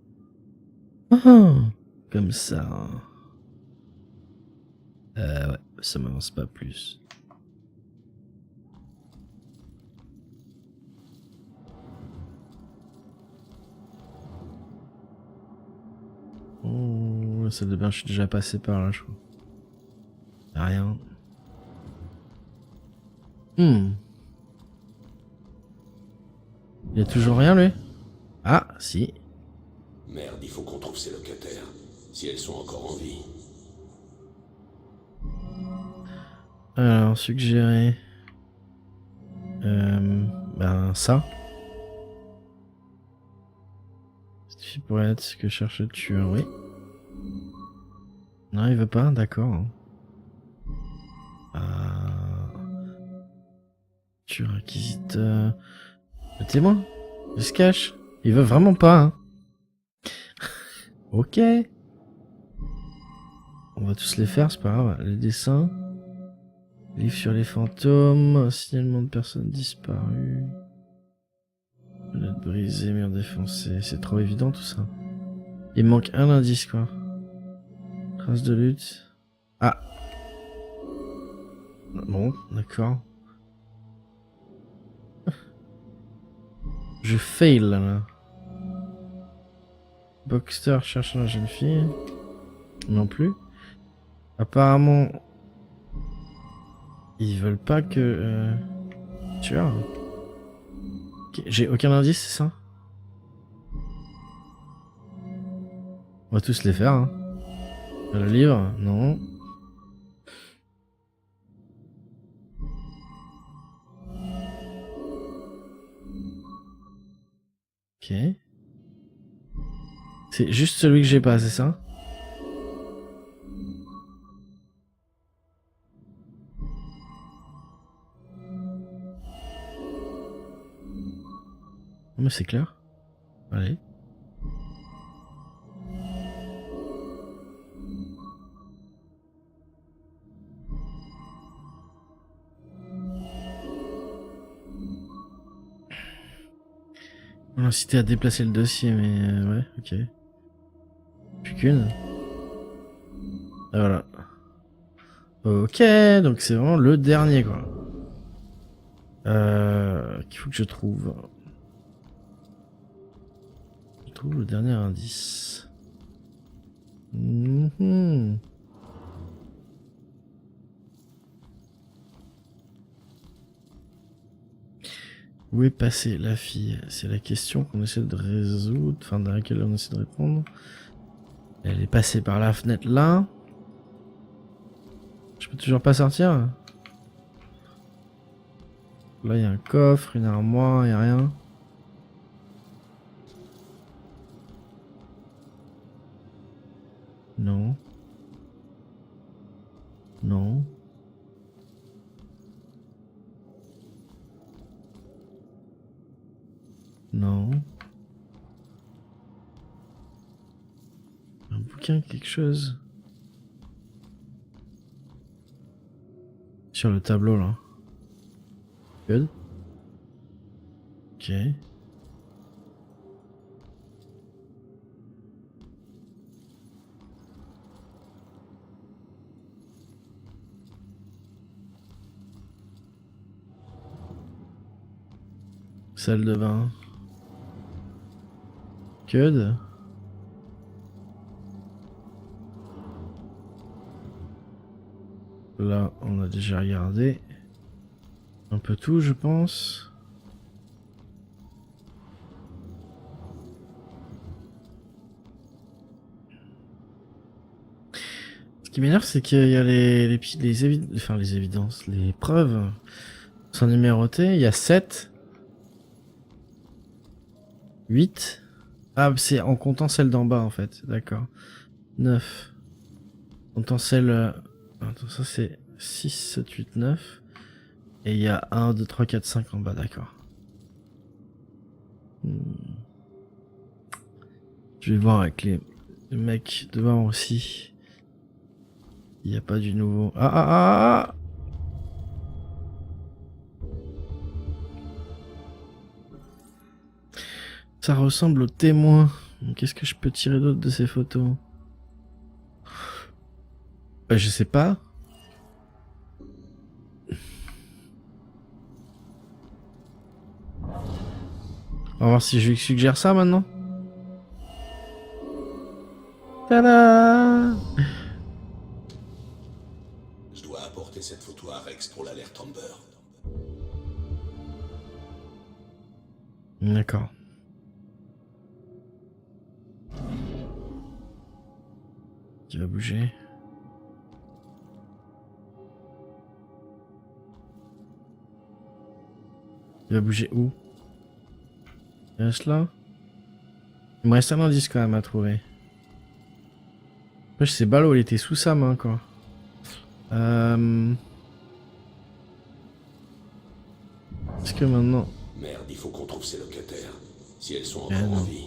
Ah, comme ça. Ouais, ça m'avance pas plus. Oh, la salle de bain, je suis déjà passé par là, je crois. Y'a rien. Il y a toujours rien, lui? Ah, si. Merde, il faut qu'on trouve ces locataires, si elles sont encore en vie. Alors, suggérer... ben, ça. Cette fille pourrait être ce que cherche le tueur, oui. Non, il veut pas, d'accord. Tueur acquisiteur... Le témoin? Il se cache? Il veut vraiment pas, hein. Ok. On va tous les faire, c'est pas grave. Les dessins. Livre sur les fantômes. Signalement de personnes disparues. Fenêtre brisée, mur défoncé. C'est trop évident tout ça. Il manque un indice, quoi. Trace de lutte. Ah. Bon, d'accord. Je fail là. Boxster cherche la jeune fille. Non plus. Apparemment, ils veulent pas que... Tu vois. Okay. J'ai aucun indice, c'est ça? On va tous les faire. Hein. Le livre, non. Ok. C'est juste celui que j'ai pas, c'est ça? Mais c'est clair. Allez. On a incité à déplacer le dossier, mais ouais, ok. Plus qu'une. Ah, voilà. Ok, donc c'est vraiment le dernier, quoi. Qu'il faut que je trouve. Je trouve le dernier indice. Où est passée la fille? C'est la question qu'on essaie de résoudre, enfin dans laquelle on essaie de répondre. Elle est passée par la fenêtre là. Je peux toujours pas sortir. Là il y a un coffre, une armoire, il y a rien. Non. Non. Non. Un bouquin, quelque chose. Sur le tableau là. Good. Ok. Salle de bain. Que de... Là, on a déjà regardé un peu tout, je pense. Ce qui m'énerve, c'est qu'il y a les évidences, les preuves sont numérotées. Il y a 7, 8. Ah, c'est en comptant celle d'en bas, en fait. D'accord. 9. En comptant celle... Attends, ça c'est 6, 7, 8, 9. Et il y a 1, 2, 3, 4, 5 en bas, d'accord. Je vais voir avec les mecs devant aussi. Il n'y a pas du nouveau. Ah. Ça ressemble au témoin. Qu'est-ce que je peux tirer d'autre de ces photos? Je sais pas. On va voir si je lui suggère ça maintenant. Tada! Je dois apporter cette photo à Rex pour l'alerte Amber. D'accord. Qui va bouger? Il va bouger où? Il reste là? Il me reste un indice quand même à trouver. Wesh, c'est ballot, il était sous sa main quoi. Est-ce que maintenant... Merde, il faut qu'on trouve ces locataires. Si elles sont encore en vie.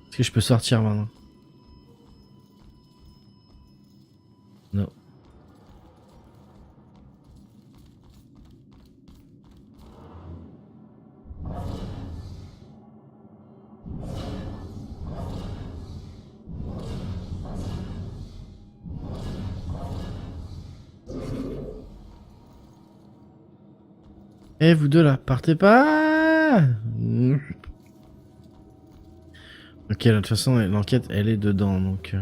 Est-ce que je peux sortir maintenant? Non. Eh vous deux là, partez pas. Ok, de toute façon l'enquête elle est dedans donc...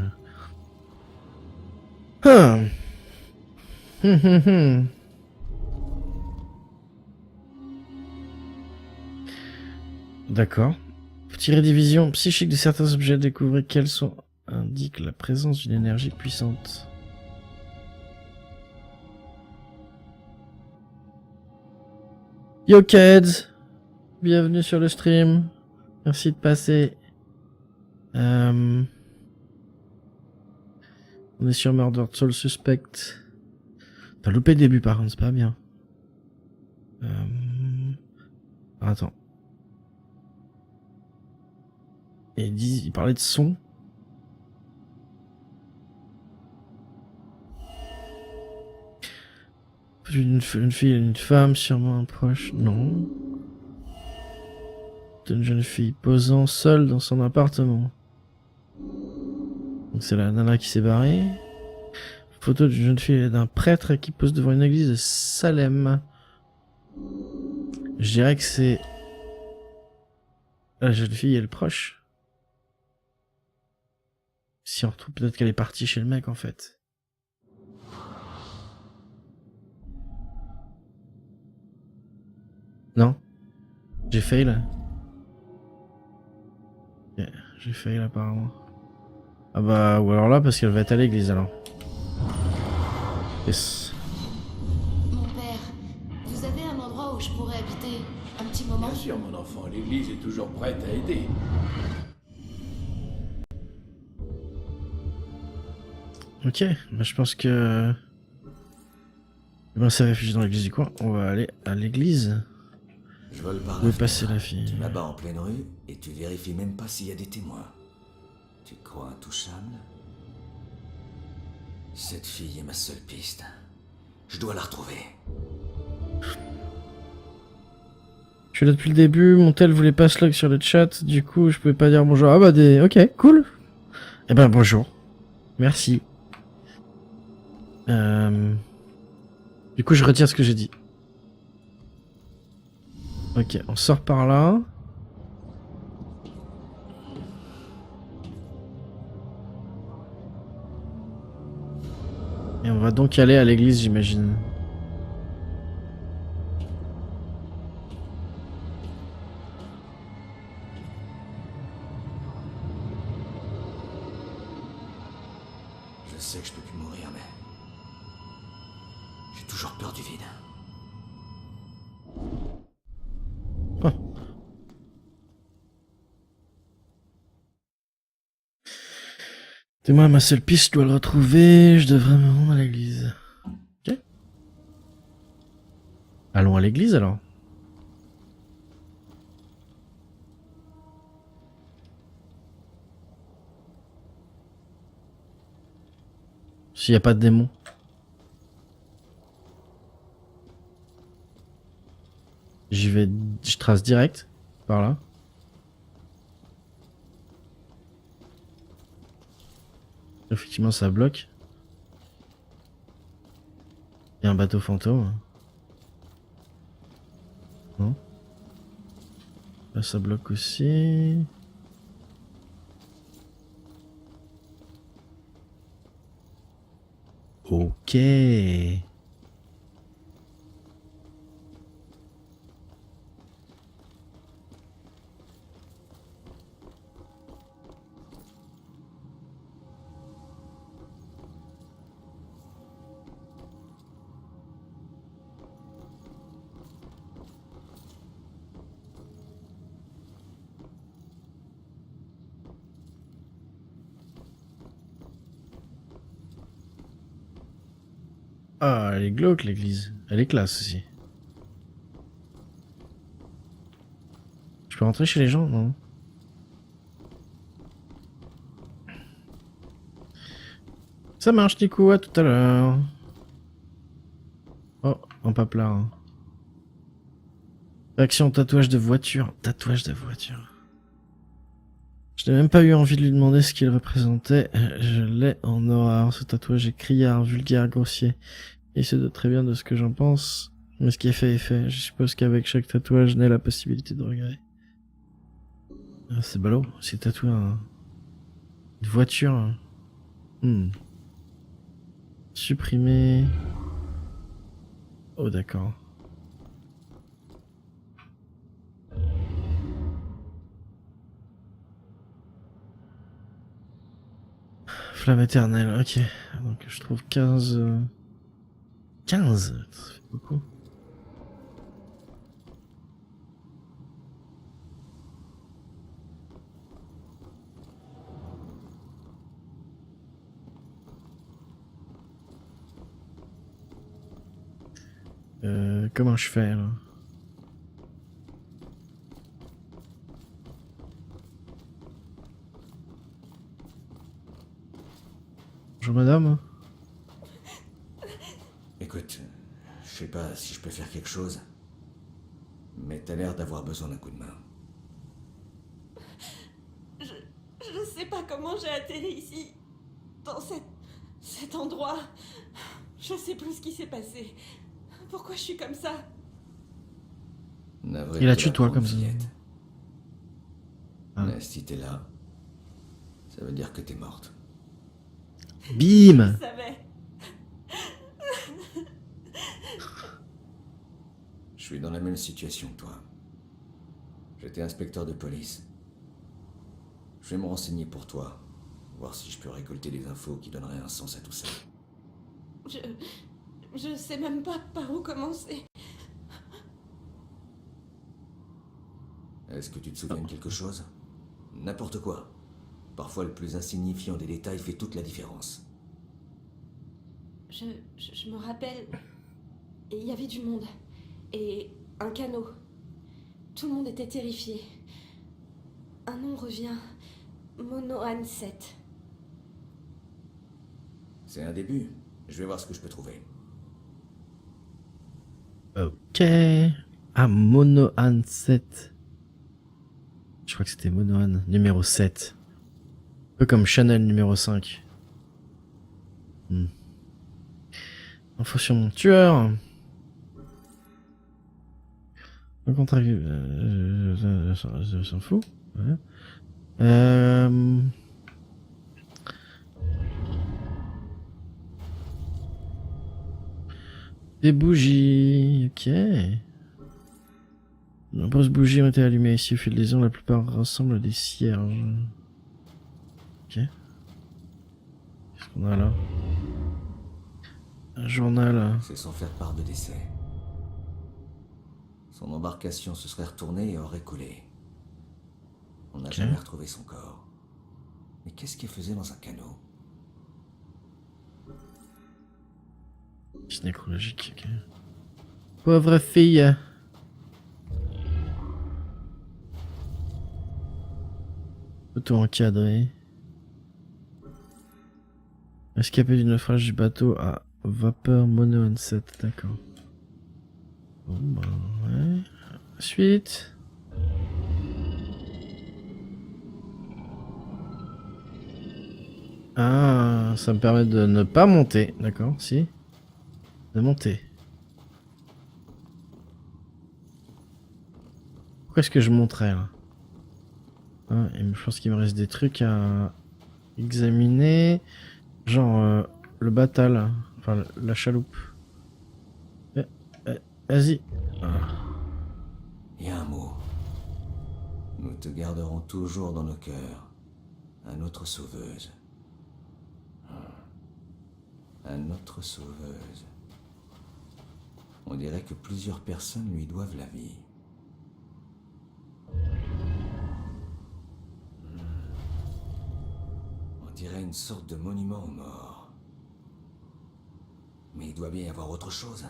D'accord. Pour tirer des visions psychiques de certains objets, découvrez quels sont... indique la présence d'une énergie puissante. Yo kids, bienvenue sur le stream. Merci de passer. On est sur Murder Soul Suspect. T'as loupé le début par contre, c'est pas bien. Attends. Et il parlait de son. Une fille et une femme, sûrement un proche. Non. Une jeune fille posant seule dans son appartement. Donc c'est la nana qui s'est barrée. Photo d'une jeune fille et d'un prêtre qui pose devant une église de Salem. Je dirais que c'est la jeune fille et le proche. Si on retrouve, peut-être qu'elle est partie chez le mec en fait. Non. J'ai fail. Yeah, j'ai fail apparemment. Ah bah, ou alors là, parce qu'elle va être à l'église alors. Yes. Mon père, vous avez un endroit où je pourrais habiter un petit moment? Bien sûr, mon enfant, l'église est toujours prête à aider. Ok, bah je pense que... Ben, c'est réfugié dans l'église du coin. On va aller à l'église. Je vole par Où la est passée fenêtre. la fille? Tu m'abats en pleine rue et tu vérifies même pas s'il y a des témoins. Tu te crois intouchable? Cette fille est ma seule piste. Je dois la retrouver. Je suis là depuis le début, mon tel voulait pas se log sur le chat, du coup je pouvais pas dire bonjour. Ah bah ok, cool. Eh ben bonjour. Merci. Du coup, je retire ce que j'ai dit. Ok, on sort par là. Et on va donc aller à l'église, j'imagine. Je sais que je peux plus mourir, mais... j'ai toujours peur du vide. Oh. C'est moi ma seule piste, je dois le retrouver, je devrais me rendre à l'église. Ok. Allons à l'église alors. S'il n'y a pas de démon. J'y vais, je trace direct, par là. Effectivement, ça bloque. Il y a un bateau fantôme. Non. Là, ça bloque aussi. Ok. Ah, elle est glauque l'église. Elle est classe aussi. Je peux rentrer chez les gens? Non. Ça marche, Nico, à tout à l'heure. Oh, un pape-là. Hein. Action tatouage de voiture. Tatouage de voiture. Je n'ai même pas eu envie de lui demander ce qu'il représentait. Je l'ai en horreur. Ce tatouage est criard, vulgaire, grossier. Il se doute très bien de ce que j'en pense. Mais ce qui est fait est fait. Je suppose qu'avec chaque tatouage naît la possibilité de regret. Ah, c'est ballot. C'est tatoué une voiture. Supprimer. Oh d'accord. Flamme éternelle, ok. Donc je trouve 15... 15, ça fait beaucoup. Comment je fais là? Bonjour madame. Écoute, je sais pas si je peux faire quelque chose, mais t'as l'air d'avoir besoin d'un coup de main. Je sais pas comment j'ai atterri ici, dans cet endroit. Je sais plus ce qui s'est passé. Pourquoi je suis comme ça? Navré Il a de tué toi l'apprendre, comme ça. fillette. Ah. Mais si t'es là, ça veut dire que t'es morte. Bim! Je savais. Je suis dans la même situation que toi. J'étais inspecteur de police. Je vais me renseigner pour toi, voir si je peux récolter des infos qui donneraient un sens à tout ça. Je sais même pas par où commencer. Est-ce que tu te souviens de quelque chose? N'importe quoi. Parfois, le plus insignifiant des détails fait toute la différence. Je me rappelle. Il y avait du monde. Et un canot. Tout le monde était terrifié. Un nom revient. Monohan 7. C'est un début. Je vais voir ce que je peux trouver. Ok. Ah, Monohan 7. Je crois que c'était Monohan numéro 7. Un peu comme Chanel numéro 5. Info sur mon tueur. Un contrat. S'en fout. Ouais. Des bougies. Ok. De nombreuses bougies ont été allumées ici au fil des ans. La plupart ressemblent à des cierges. Ok. Qu'est-ce qu'on a là? Un journal. C'est sans faire part de décès. Son embarcation se serait retournée et aurait coulé. On n'a jamais retrouvé son corps. Mais qu'est-ce qu'il faisait dans un canot? C'est nécrologique, ok. Pauvre fille. Photo encadrée. Escapé du naufrage du bateau à vapeur mono onset, d'accord. Bon bah ouais. Suite. Ah, ça me permet de ne pas monter, d'accord, si. De monter. Pourquoi est-ce que je monterais là? Ah, je pense qu'il me reste des trucs à examiner. Genre le bateau là. Enfin la chaloupe. Vas-y. Il y a un mot. Nous te garderons toujours dans nos cœurs. À notre sauveuse. À notre sauveuse. On dirait que plusieurs personnes lui doivent la vie. On dirait une sorte de monument aux morts. Mais il doit bien y avoir autre chose.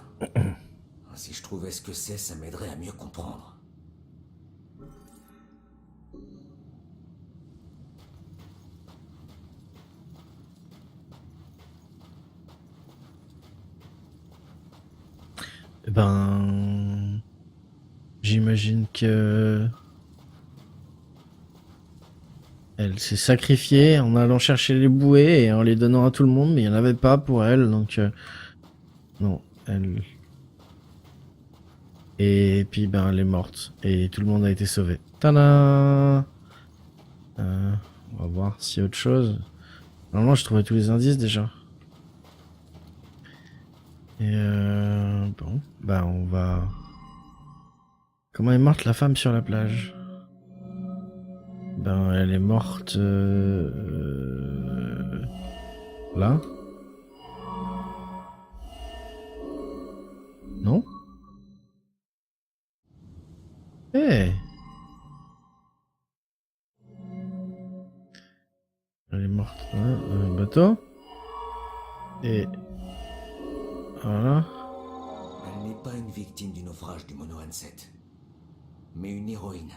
Si je trouvais ce que c'est, ça m'aiderait à mieux comprendre. Eh ben... J'imagine que... Elle s'est sacrifiée en allant chercher les bouées et en les donnant à tout le monde, mais il n'y en avait pas pour elle, donc... Non, elle... Et puis ben elle est morte, et tout le monde a été sauvé. Tada! On va voir s'il y a autre chose. Normalement je trouvais tous les indices déjà. Et bon, bah on va... Comment est morte la femme sur la plage? Ben elle est morte... Là? Non? Eh hey. Elle est morte là, dans le bateau. Et... Voilà. Elle n'est pas une victime du naufrage du Mono Onset, mais une héroïne.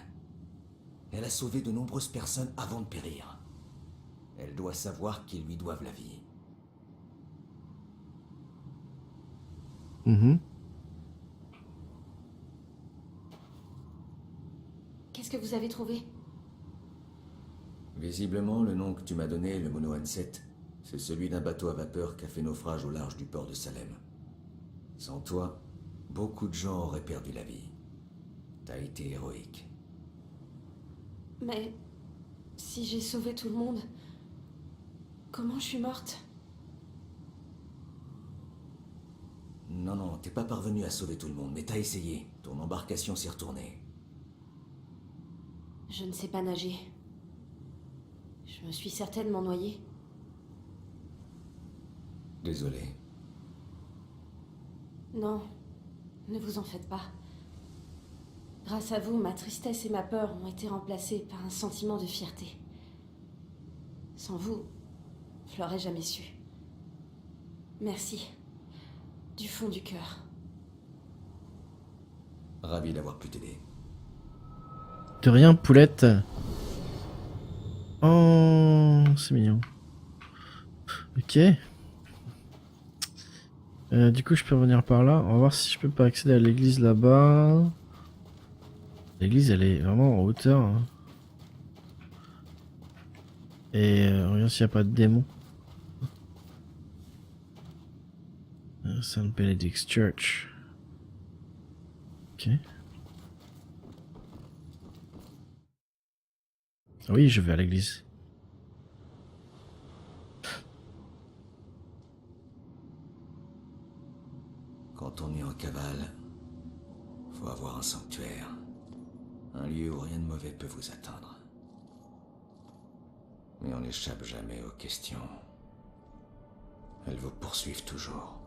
Elle a sauvé de nombreuses personnes avant de périr. Elle doit savoir qu'ils lui doivent la vie. Qu'est-ce que vous avez trouvé? Visiblement, le nom que tu m'as donné, le Mono Onset, c'est celui d'un bateau à vapeur qui a fait naufrage au large du port de Salem. Sans toi, beaucoup de gens auraient perdu la vie. T'as été héroïque. Mais... si j'ai sauvé tout le monde... comment je suis morte? Non, t'es pas parvenu à sauver tout le monde, mais t'as essayé. Ton embarcation s'est retournée. Je ne sais pas nager. Je me suis certainement noyée. Désolé. Non, ne vous en faites pas. Grâce à vous, ma tristesse et ma peur ont été remplacées par un sentiment de fierté. Sans vous, je l'aurais jamais su. Merci. Du fond du cœur. Ravi d'avoir pu t'aider. De rien, poulette. Oh, c'est mignon. Ok. Du coup, je peux revenir par là. On va voir si je peux pas accéder à l'église là-bas. L'église, elle est vraiment en hauteur. Hein. Et regarde s'il n'y a pas de démon. St. Benedict's Church. Ok. Oui, je vais à l'église. Quand on est en cavale, faut avoir un sanctuaire. Un lieu où rien de mauvais peut vous attendre. Mais on n'échappe jamais aux questions. Elles vous poursuivent toujours.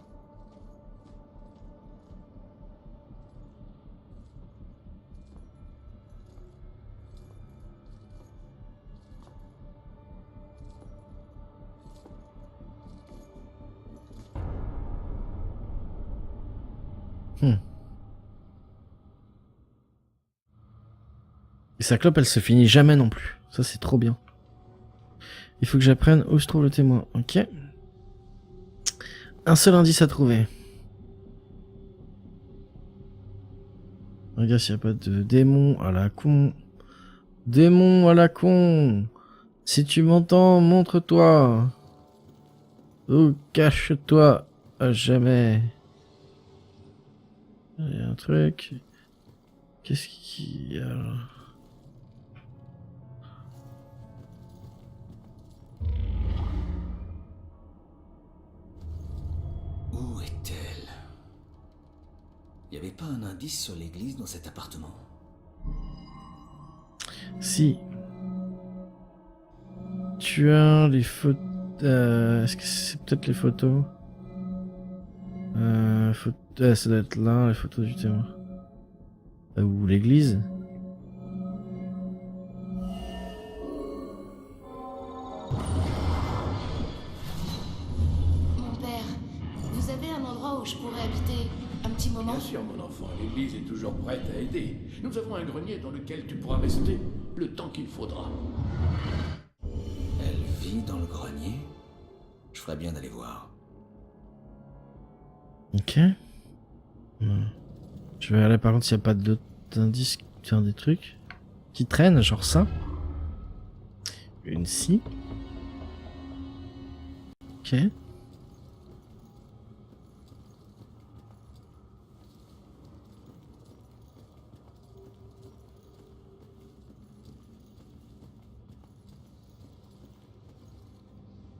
Et sa clope, elle se finit jamais non plus. Ça, c'est trop bien. Il faut que j'apprenne où se trouve le témoin. Ok. Un seul indice à trouver. Regarde s'il n'y a pas de démon à la con. Démon à la con. Si tu m'entends, montre-toi. Ou cache-toi à jamais. Il y a un truc. Qu'est-ce qu'il y a là? Où est-elle? Y avait pas un indice sur l'église dans cet appartement? Si. Tu as les photos. Est-ce que c'est peut-être les photos? Ça doit être là, les photos du témoin. Ou l'église. Mon père, vous avez un endroit où je pourrais habiter un petit moment? Bien sûr, mon enfant, l'église est toujours prête à aider. Nous avons un grenier dans lequel tu pourras rester le temps qu'il faudra. Elle vit dans le grenier? Je ferais bien d'aller voir. Ok. Je vais aller par contre s'il n'y a pas d'autres indices, enfin, des trucs qui traînent, genre ça. Une scie. Ok.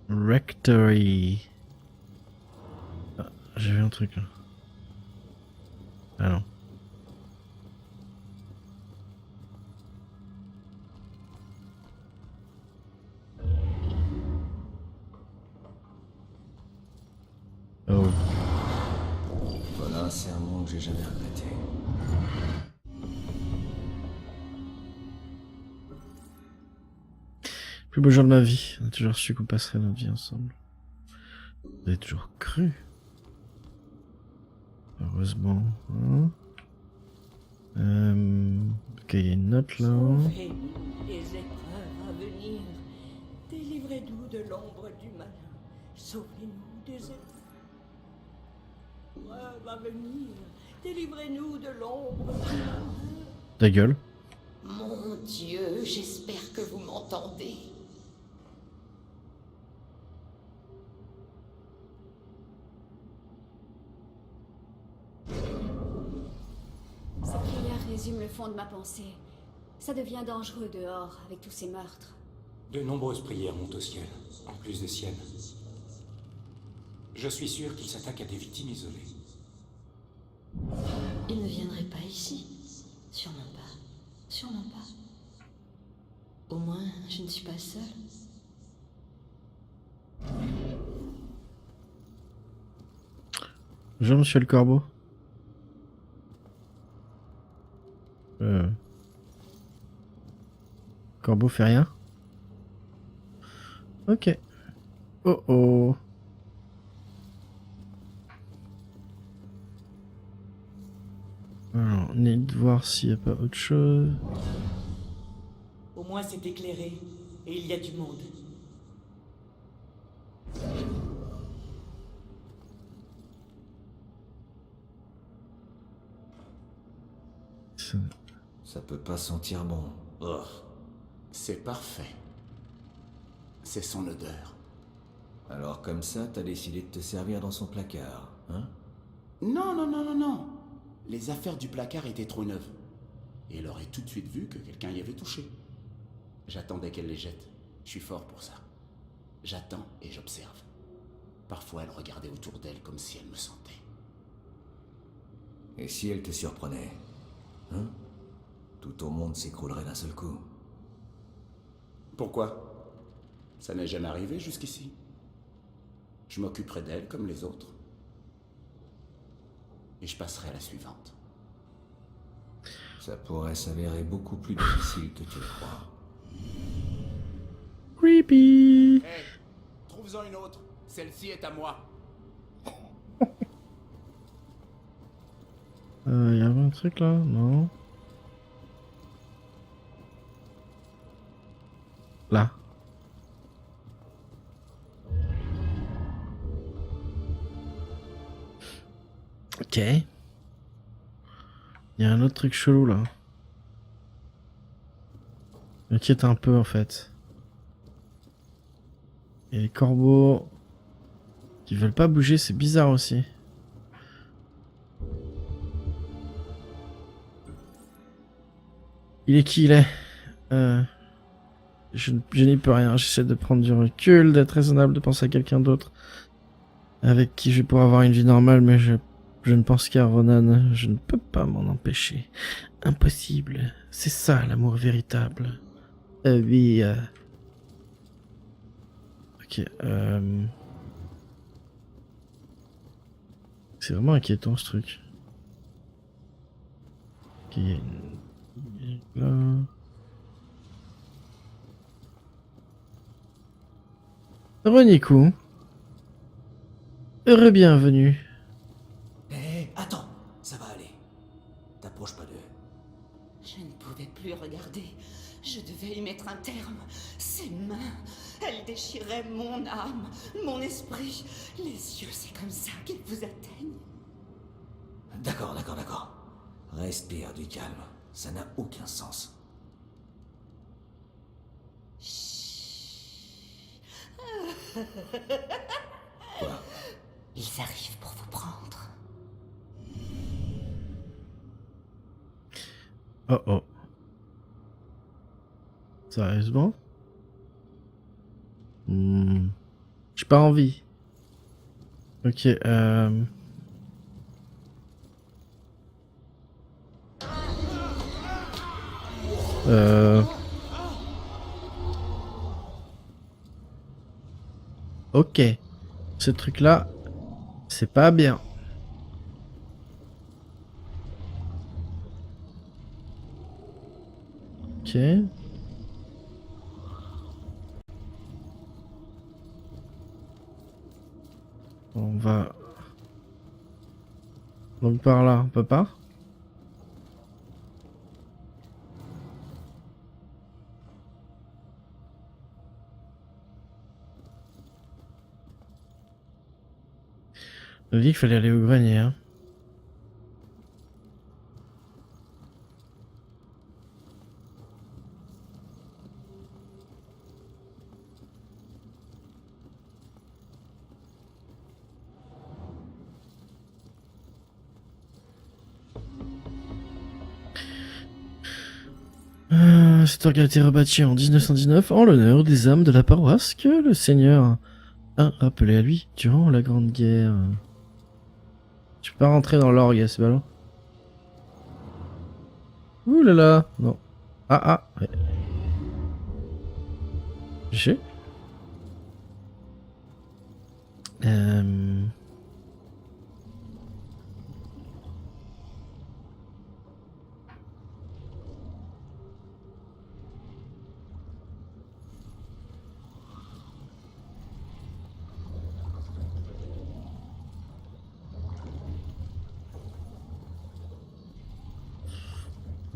Rectory. Ah, j'ai vu un truc là. Ah non. Oh. Voilà un sermon que j'ai jamais regretté. Plus beau jour de ma vie. On a toujours su qu'on passerait notre vie ensemble. Vous avez toujours cru. Heureusement. Hein. Ok, il y a une note là. Sauvez-nous des épreuves à venir. Délivrez-nous de l'ombre du malin. Sauvez-nous des épreuves à venir. Délivrez-nous de l'ombre du malin. Ta gueule. Mon Dieu, j'espère que vous m'entendez. Cette prière résume le fond de ma pensée. Ça devient dangereux dehors avec tous ces meurtres. De nombreuses prières montent au ciel, en plus des siennes. Je suis sûr qu'il s'attaque à des victimes isolées. Il ne viendrait pas ici. Sûrement pas. Sûrement pas. Au moins, je ne suis pas seule. Bonjour monsieur le corbeau. Corbeau fait rien. Ok. Oh oh. Alors, on est de voir s'il n'y a pas autre chose. Au moins c'est éclairé, et il y a du monde. Ça peut pas sentir bon. Oh. C'est parfait. C'est son odeur. Alors comme ça, t'as décidé de te servir dans son placard. hein? Non, non, non, non, non. Les affaires du placard étaient trop neuves. Et elle aurait tout de suite vu que quelqu'un y avait touché. J'attendais qu'elle les jette. Je suis fort pour ça. J'attends et j'observe. Parfois, elle regardait autour d'elle comme si elle me sentait. Et si elle te surprenait? Hein? Tout au monde s'écroulerait d'un seul coup. Pourquoi? Ça n'est jamais arrivé jusqu'ici. Je m'occuperai d'elle comme les autres. Et je passerai à la suivante. Ça pourrait s'avérer beaucoup plus difficile que tu le crois. Creepy. Hé, trouve-en une autre. Celle-ci est à moi. Y a un truc là? Non. Là. Ok. Il y a un autre truc chelou là. M'inquiète un peu en fait. Et les corbeaux qui veulent pas bouger, c'est bizarre aussi. Il est qui il est? Je n'y peux rien, j'essaie de prendre du recul, d'être raisonnable, de penser à quelqu'un d'autre avec qui je pourrais avoir une vie normale, mais je ne pense qu'à Ronan, je ne peux pas m'en empêcher. Impossible, c'est ça l'amour véritable. Oui. Ok, c'est vraiment inquiétant ce truc. Ok, il y a une... là... Renikou. Heureux bienvenue. Hé, attends, ça va aller. T'approches pas d'eux. Je ne pouvais plus regarder. Je devais y mettre un terme. Ses mains, elles déchiraient mon âme, mon esprit. Les yeux, c'est comme ça qu'ils vous atteignent. D'accord. Respire du calme. Ça n'a aucun sens. Quoi? Ils arrivent pour vous prendre. Oh oh. Sérieusement? J'ai pas envie. Ok, Ok. Ce truc-là, c'est pas bien. Ok. On va... Donc par là, on peut pas? On a dit qu'il fallait aller au grenier, hein. Cette orgue a été rebâtie en 1919 en l'honneur des âmes de la paroisse que le Seigneur a rappelé à lui durant la Grande Guerre. Je peux pas rentrer dans l'orgue, c'est ballot. Ouh là là, non. Ouais. J'ai.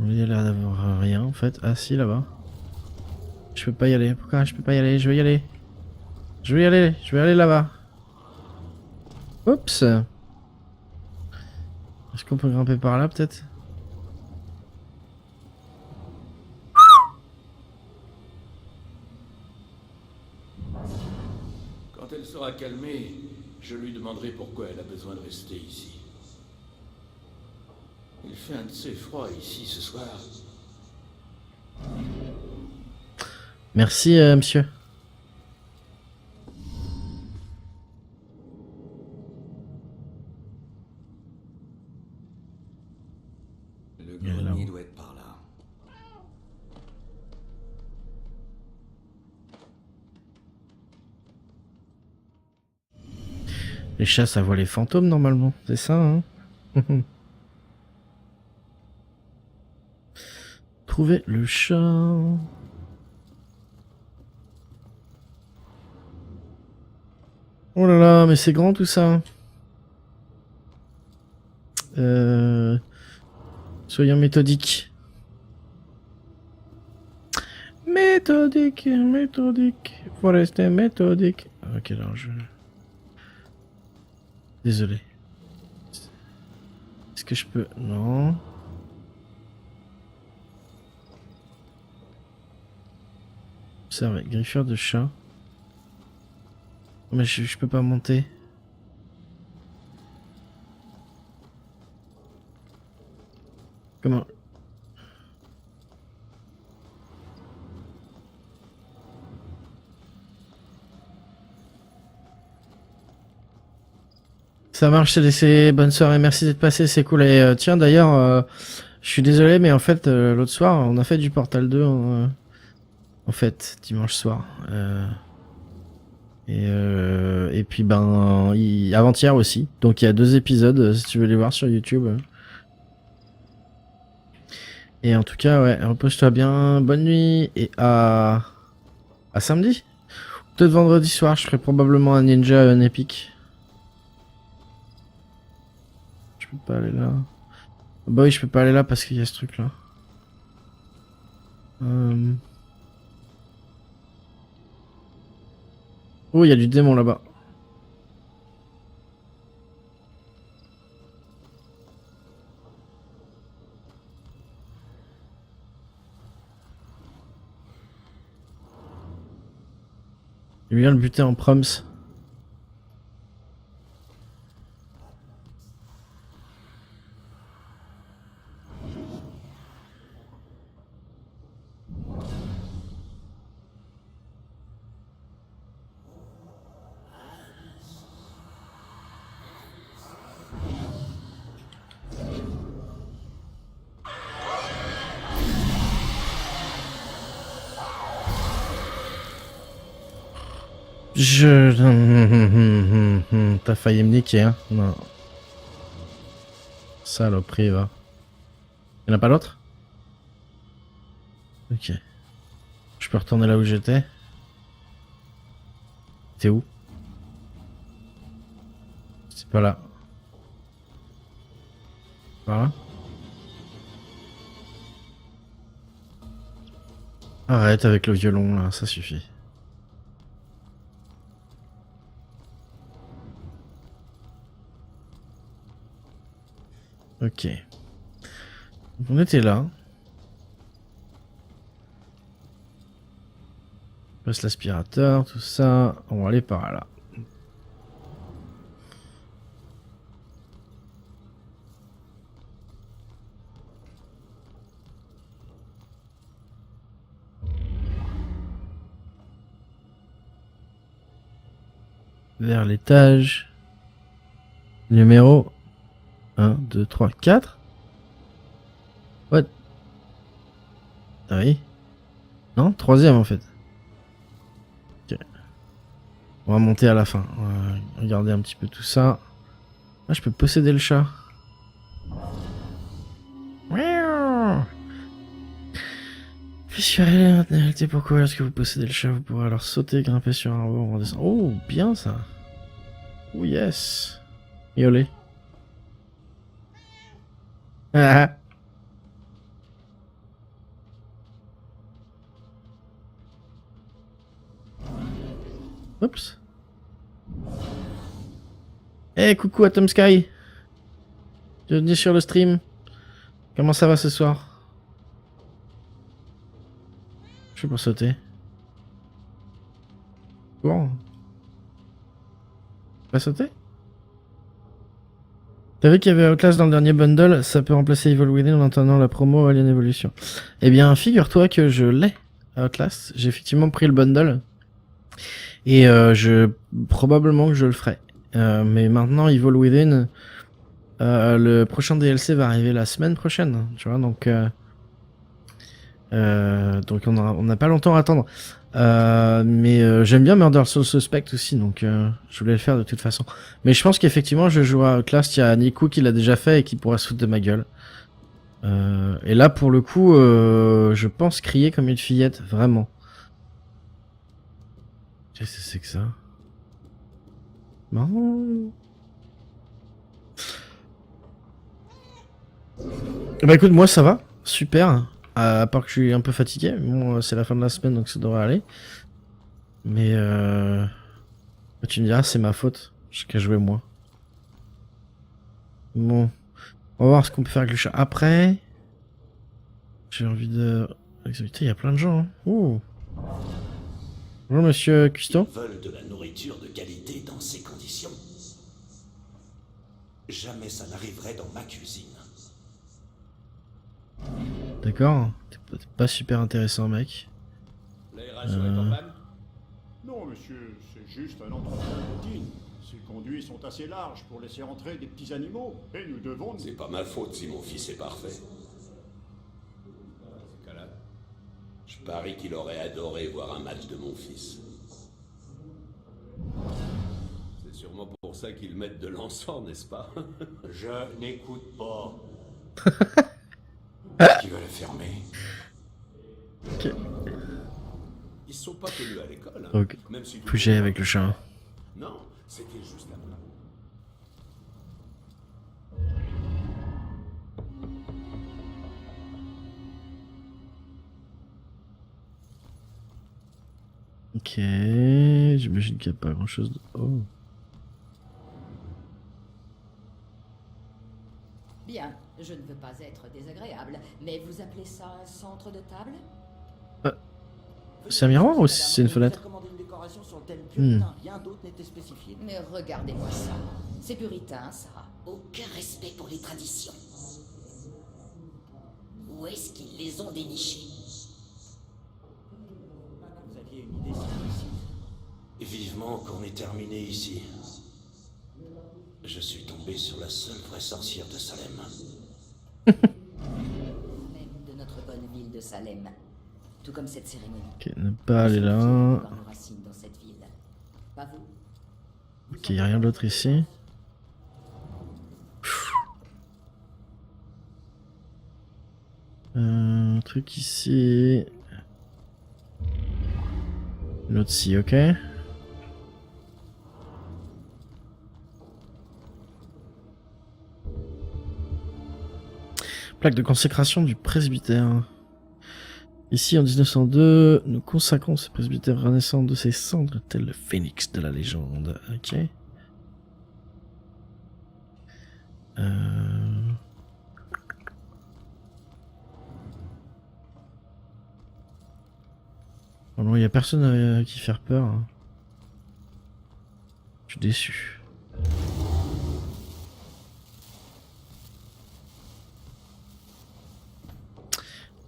Il y a l'air d'avoir rien en fait. Ah si, là-bas. Je peux pas y aller. Pourquoi je peux pas y aller? Je veux y aller. Je vais aller là-bas. Oups. Est-ce qu'on peut grimper par là peut-être? Quand elle sera calmée, Je lui demanderai pourquoi elle a besoin de rester ici. Il fait un de ces froids ici ce soir. Merci, monsieur. Le grenier doit être par là. Les chats, ça voit les fantômes normalement, c'est ça, hein? Trouver le chat. Oh là là, mais c'est grand tout ça. Soyons méthodiques. Méthodique. Faut rester méthodique. Ok, alors je... Désolé. Est-ce que je peux... Non. Observez, griffure de chat. Mais je peux pas monter. Comment? Ça marche, c'est laissé. Bonne soirée, merci d'être passé, c'est cool. Et tiens, d'ailleurs, je suis désolé, mais en fait, l'autre soir, on a fait du Portal 2, en fait, dimanche soir. Et puis, ben, avant-hier aussi. Donc, il y a 2 épisodes, si tu veux les voir sur YouTube. Et en tout cas, ouais, repose-toi bien, bonne nuit, et à samedi. Peut-être vendredi soir, je ferai probablement un ninja, un épique. Je peux pas aller là. Bah oui, je peux pas aller là parce qu'il y a ce truc là. Oh, il y a du démon là-bas. Il vient le buter en proms. T'as failli me niquer, hein? Non. Saloperie, va. Y'en a pas d'autre? Ok. Je peux retourner là où j'étais? T'es où? C'est pas là. Par là? Arrête avec le violon, là, ça suffit. Ok. On était là. Passe l'aspirateur, tout ça. On va aller par là. Vers l'étage. Numéro 1, 2, 3, 4. What? Ah oui? Non, 3ème en fait. Ok. On va monter à la fin. On va regarder un petit peu tout ça. Ah, je peux posséder le chat. Réalité, pourquoi lorsque vous possédez le chat, vous pourrez alors sauter, grimper sur un haut, redescendre. Oh, bien ça. Oh yes. Miauler. Ah. Oups. Eh, coucou Atom Sky. Bienvenue sur le stream. Comment ça va ce soir? Je suis pour sauter. Bon. Pas sauté? T'as vu qu'il y avait Outlast dans le dernier bundle, ça peut remplacer Evil Within en attendant la promo Alien Evolution. Eh bien, figure-toi que je l'ai, Outlast. J'ai effectivement pris le bundle. Et probablement que je le ferai. Mais maintenant, Evil Within, le prochain DLC va arriver la semaine prochaine, tu vois, donc on n'a pas longtemps à attendre. Mais j'aime bien Murder Soul Suspect aussi, donc je voulais le faire de toute façon. Mais je pense qu'effectivement, je joue à Outlast, il y a Nico qui l'a déjà fait et qui pourra se foutre de ma gueule. Et là, pour le coup, je pense crier comme une fillette, vraiment. Qu'est-ce que c'est que ça? Non. Bah écoute, moi ça va, super. À part que je suis un peu fatigué. Bon, c'est la fin de la semaine, donc ça devrait aller. Mais tu me diras, c'est ma faute. J'ai qu'à jouer moi. Bon, on va voir ce qu'on peut faire avec le chat après. J'ai envie de... Il y a plein de gens. Hein. Ouh. Bonjour monsieur Custo. Ils veulent de la nourriture de qualité dans ces conditions. Jamais ça n'arriverait dans ma cuisine. D'accord. T'es pas super intéressant, mec. L'aération est en panne? Non, monsieur, c'est juste un entrepôt de routine. Ces conduits sont assez larges pour laisser entrer des petits animaux, et nous devons... C'est pas ma faute si mon fils est parfait. Je parie qu'il aurait adoré voir un match de mon fils. C'est sûrement pour ça qu'ils mettent de l'encens, n'est-ce pas? Je n'écoute pas. Qui va la fermer? Ok. Ils sont pas connus à l'école. Hein. Ok. Même si Plus j'ai avec le chat. Non, c'était juste un... Ok, j'imagine qu'il n'y a pas grand chose de... Oh. Bien, je ne veux pas être désagréable, mais vous appelez ça un centre de table? C'est un miroir ou c'est une fenêtre? Rien d'autre n'était spécifié. Mais regardez-moi ça. C'est puritain, ça. Aucun respect pour les traditions. Où est-ce qu'ils les ont dénichés? Vous aviez une idée ici. Vivement qu'on ait terminé ici. Je suis tombé sur la seule vraie sorcière de Salem. Même de notre bonne ville de Salem. Tout comme cette cérémonie. Ok, ne pas aller là. Nos racines dans cette ville. Pas vous? Ok, y a rien d'autre ici. Un truc ici. Une autre ici, ok. Plaque de consécration du presbytère. Ici, en 1902, nous consacrons ce presbytère renaissant de ses cendres, tel le phénix de la légende. Ok. Oh non, il n'y a personne à qui faire peur. Hein. Je suis déçu.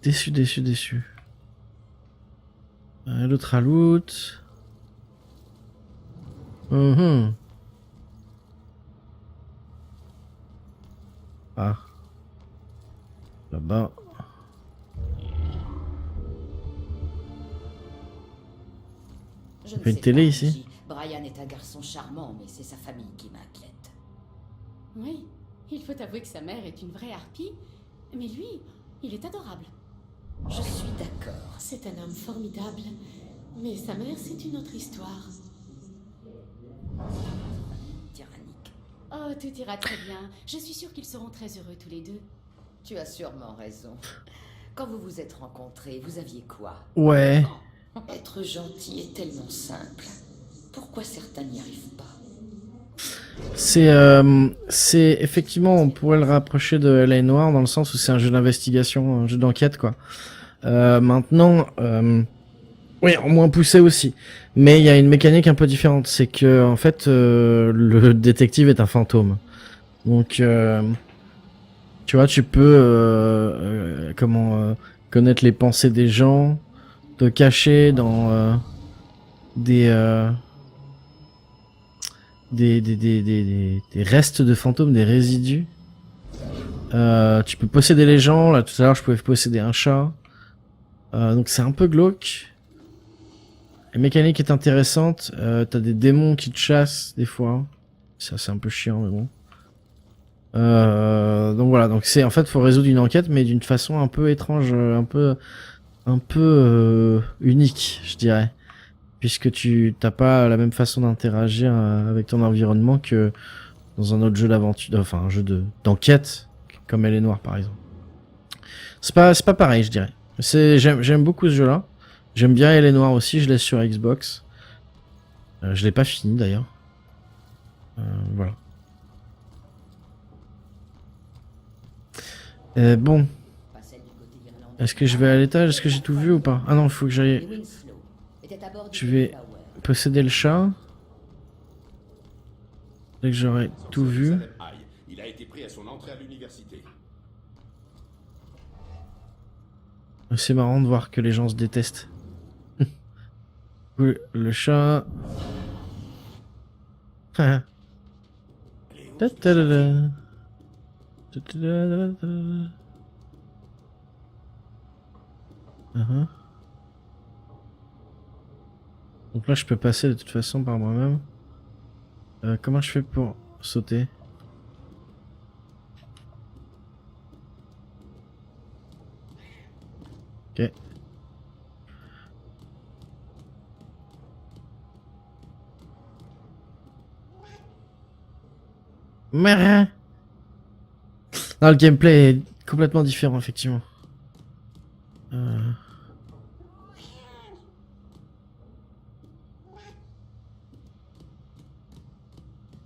Déçu. L'autre à loot. Ah. Là-bas. Je ne fait une sais télé pas, ici. J. Brian est un garçon charmant, mais c'est sa famille qui m'inquiète. Oui, il faut avouer que sa mère est une vraie harpie, mais lui, il est adorable. Je suis d'accord. C'est un homme formidable, mais sa mère, c'est une autre histoire. Tyrannique. Oh, tout ira très bien. Je suis sûre qu'ils seront très heureux tous les deux. Tu as sûrement raison. Quand vous vous êtes rencontrés, vous aviez quoi? Ouais. Être gentil est tellement simple. Pourquoi certains n'y arrivent pas? C'est effectivement, on pourrait le rapprocher de L.A. Noire dans le sens où c'est un jeu d'investigation, un jeu d'enquête quoi. Maintenant, Oui, en moins poussé aussi. Mais il y a une mécanique un peu différente, c'est que en fait le détective est un fantôme. Donc tu vois, tu peux connaître les pensées des gens, te cacher dans des restes de fantômes, des résidus. Tu peux posséder les gens. Là, tout à l'heure, je pouvais posséder un chat. Donc c'est un peu glauque. La mécanique est intéressante. T'as des démons qui te chassent des fois. Ça, c'est un peu chiant, mais bon. Donc voilà. Donc c'est en fait, faut résoudre une enquête, mais d'une façon un peu étrange, un peu unique, je dirais, puisque tu t'as pas la même façon d'interagir avec ton environnement que dans un autre jeu d'aventure, enfin un jeu d'enquête comme Elle est Noire par exemple. C'est pas pareil, je dirais. J'aime beaucoup ce jeu-là. J'aime bien Elle est Noire aussi, je l'ai sur Xbox. Je l'ai pas fini d'ailleurs. Voilà. Bon. Est-ce que je vais à l'étage? Est-ce que j'ai tout vu ou pas? Ah non, il faut que j'aille... Je vais posséder le chat. Dès que j'aurai tout vu. Il a été pris à son entrée à l'université. C'est marrant de voir que les gens se détestent. Oui, le chat... Donc là je peux passer de toute façon par moi-même. Comment je fais pour sauter? Ok. Mais... Non, le gameplay est complètement différent, effectivement.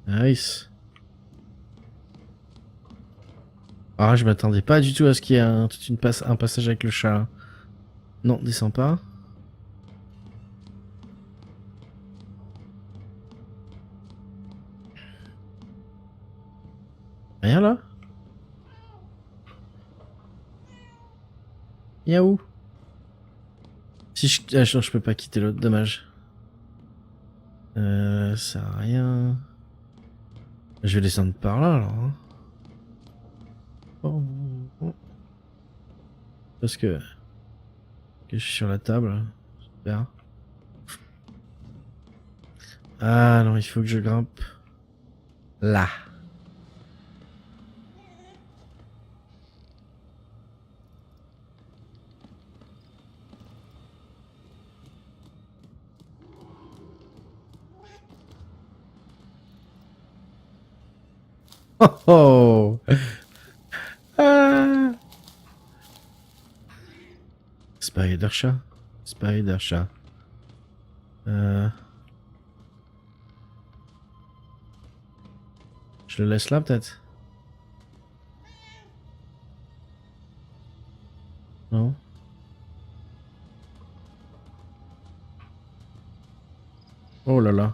Nice. Ah, je m'attendais pas du tout à ce qu'il y ait un passage avec le chat. Non, descends pas. Rien là? Yaou. Si je... Ah, je peux pas quitter l'autre, dommage. Ça sert à rien. Je vais descendre par là alors. Hein. Oh. Parce que je suis sur la table. Super. Ah non, il faut que je grimpe là. Oh oh. Ah. Spider-chat. Spider-chat. Je le laisse là peut-être? Non? Oh là là.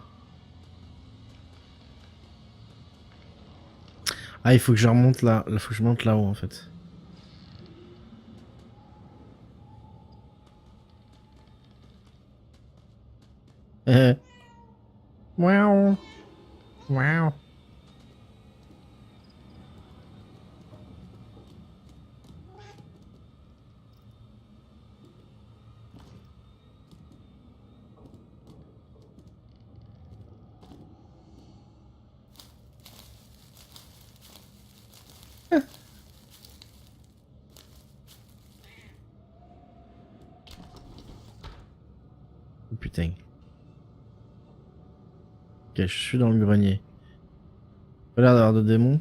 Ah, il faut que je remonte là. Il faut que je monte là-haut en fait. Miaou. Miaou. Oh, putain. Ok, je suis dans le grenier. Pas l'air d'avoir de démons.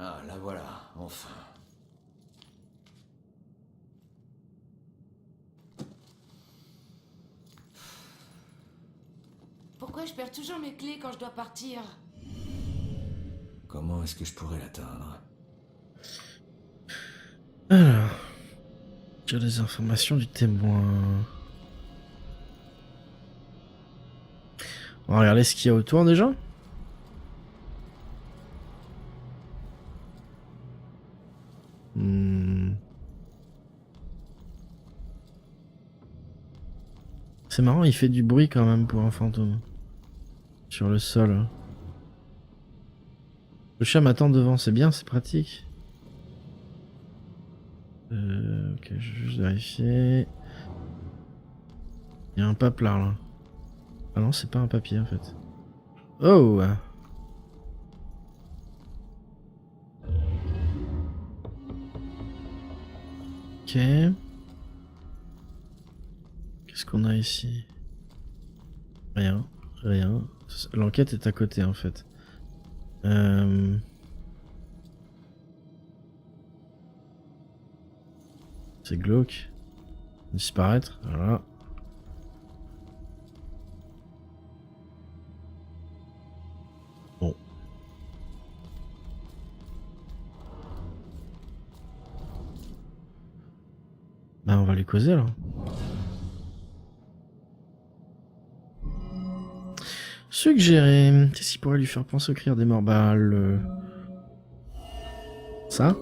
Ah, la voilà, enfin. Pourquoi je perds toujours mes clés quand je dois partir? Comment est-ce que je pourrais l'atteindre? Alors, j'ai des informations du témoin. On va regarder ce qu'il y a autour déjà. C'est marrant, il fait du bruit quand même pour un fantôme. Sur le sol. Le chat m'attend devant, c'est bien, c'est pratique. Ok, je vais juste vérifier. Il y a un papier là. Ah non, c'est pas un papier en fait. Oh! Ok. Qu'est-ce qu'on a ici? Rien, rien. L'enquête est à côté en fait. C'est glauque. Disparaître, voilà. Bon. Bah on va les causer là. Suggérer. Qu'est-ce qui pourrait lui faire penser au crier des morts? Bah le... Ça?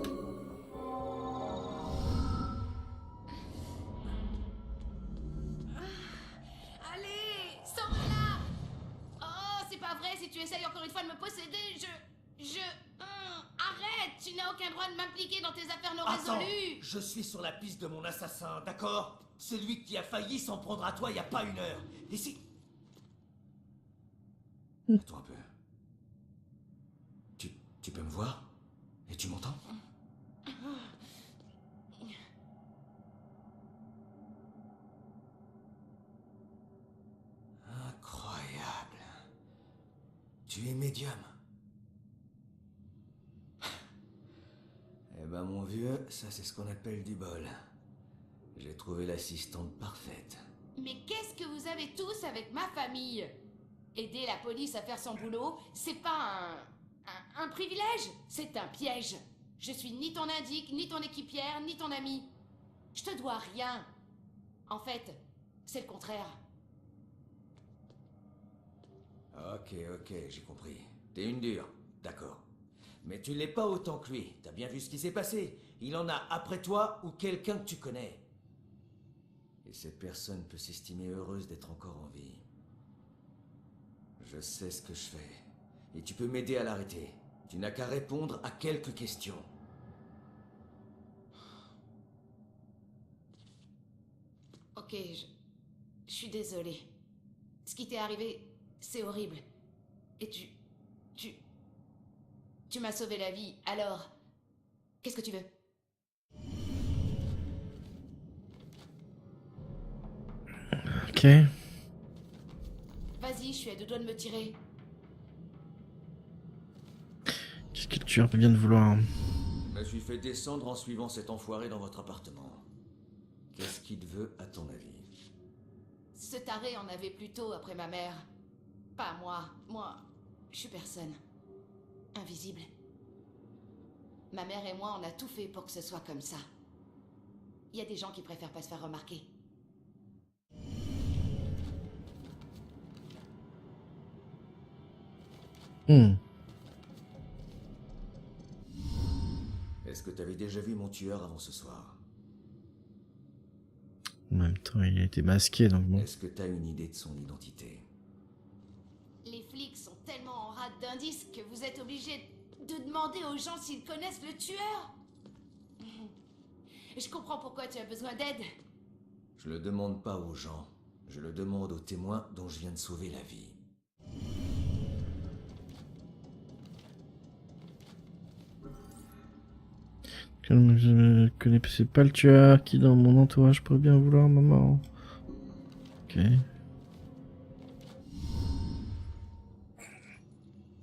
Allez, sors de là! Oh, c'est pas vrai, si tu essayes encore une fois de me posséder, arrête! Tu n'as aucun droit de m'impliquer dans tes affaires non résolues! Je suis sur la piste de mon assassin, d'accord? Celui qui a failli s'en prendre à toi il y a pas une heure. Et si... Attends un peu. Tu peux me voir? Et tu m'entends? Incroyable. Tu es médium. Eh ben mon vieux, ça c'est ce qu'on appelle du bol. J'ai trouvé l'assistante parfaite. Mais qu'est-ce que vous avez tous avec ma famille? Aider la police à faire son boulot, c'est pas un privilège, c'est un piège. Je suis ni ton indique, ni ton équipière, ni ton ami. Je te dois rien. En fait, c'est le contraire. Ok, j'ai compris. T'es une dure, d'accord. Mais tu l'es pas autant que lui. T'as bien vu ce qui s'est passé. Il en a après toi ou quelqu'un que tu connais. Et cette personne peut s'estimer heureuse d'être encore en vie. Je sais ce que je fais. Et tu peux m'aider à l'arrêter. Tu n'as qu'à répondre à quelques questions. Ok, je suis désolée. Ce qui t'est arrivé, c'est horrible. Et tu m'as sauvé la vie, alors... Qu'est-ce que tu veux? Ok. Vas-y, je suis à deux doigts de me tirer. Qu'est-ce que le tueur peut bien te vouloir? Je me suis fait descendre en suivant cet enfoiré dans votre appartement. Qu'est-ce qu'il veut, à ton avis? Ce taré en avait plus tôt après ma mère. Pas moi. Moi, je suis personne. Invisible. Ma mère et moi, on a tout fait pour que ce soit comme ça. Il y a des gens qui préfèrent pas se faire remarquer. Est-ce que t'avais déjà vu mon tueur avant ce soir? En même temps, il a été masqué, donc bon. Est-ce que t'as une idée de son identité? Les flics sont tellement en rate d'indices que vous êtes obligé de demander aux gens s'ils connaissent le tueur. Je comprends pourquoi tu as besoin d'aide. Je le demande pas aux gens. Je le demande aux témoins dont je viens de sauver la vie. Je ne connais pas le tueur qui dans mon entourage pourrait bien vouloir ma mort. Ok.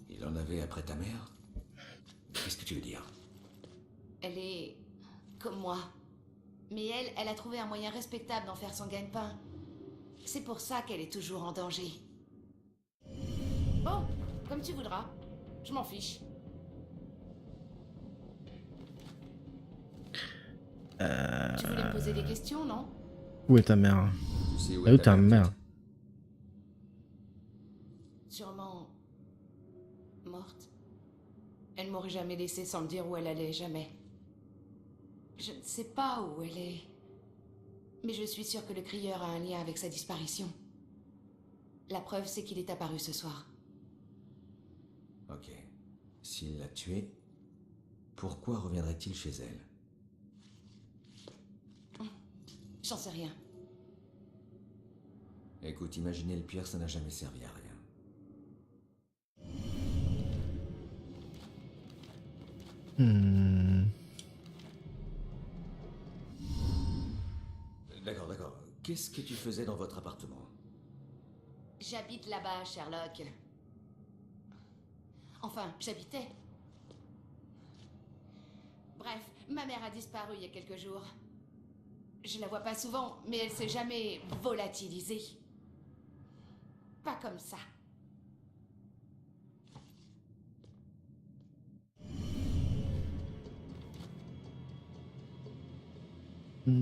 Il en avait après ta mère? Qu'est-ce que tu veux dire? Elle est... comme moi. Mais elle a trouvé un moyen respectable d'en faire son gagne-pain. C'est pour ça qu'elle est toujours en danger. Bon, comme tu voudras. Je m'en fiche. Tu voulais me poser des questions, non? Où est ta mère? Tu sais Où est ta mère? Sûrement... morte. Elle m'aurait jamais laissé sans me dire où elle allait, jamais. Je ne sais pas où elle est. Mais je suis sûre que le crieur a un lien avec sa disparition. La preuve, c'est qu'il est apparu ce soir. Ok. S'il l'a tuée, pourquoi reviendrait-il chez elle? J'en sais rien. Écoute, imaginer le pire, ça n'a jamais servi à rien. D'accord. Qu'est-ce que tu faisais dans votre appartement? J'habite là-bas, Sherlock. Enfin, j'habitais. Bref, ma mère a disparu il y a quelques jours. Je la vois pas souvent, mais elle s'est jamais volatilisée. Pas comme ça. Un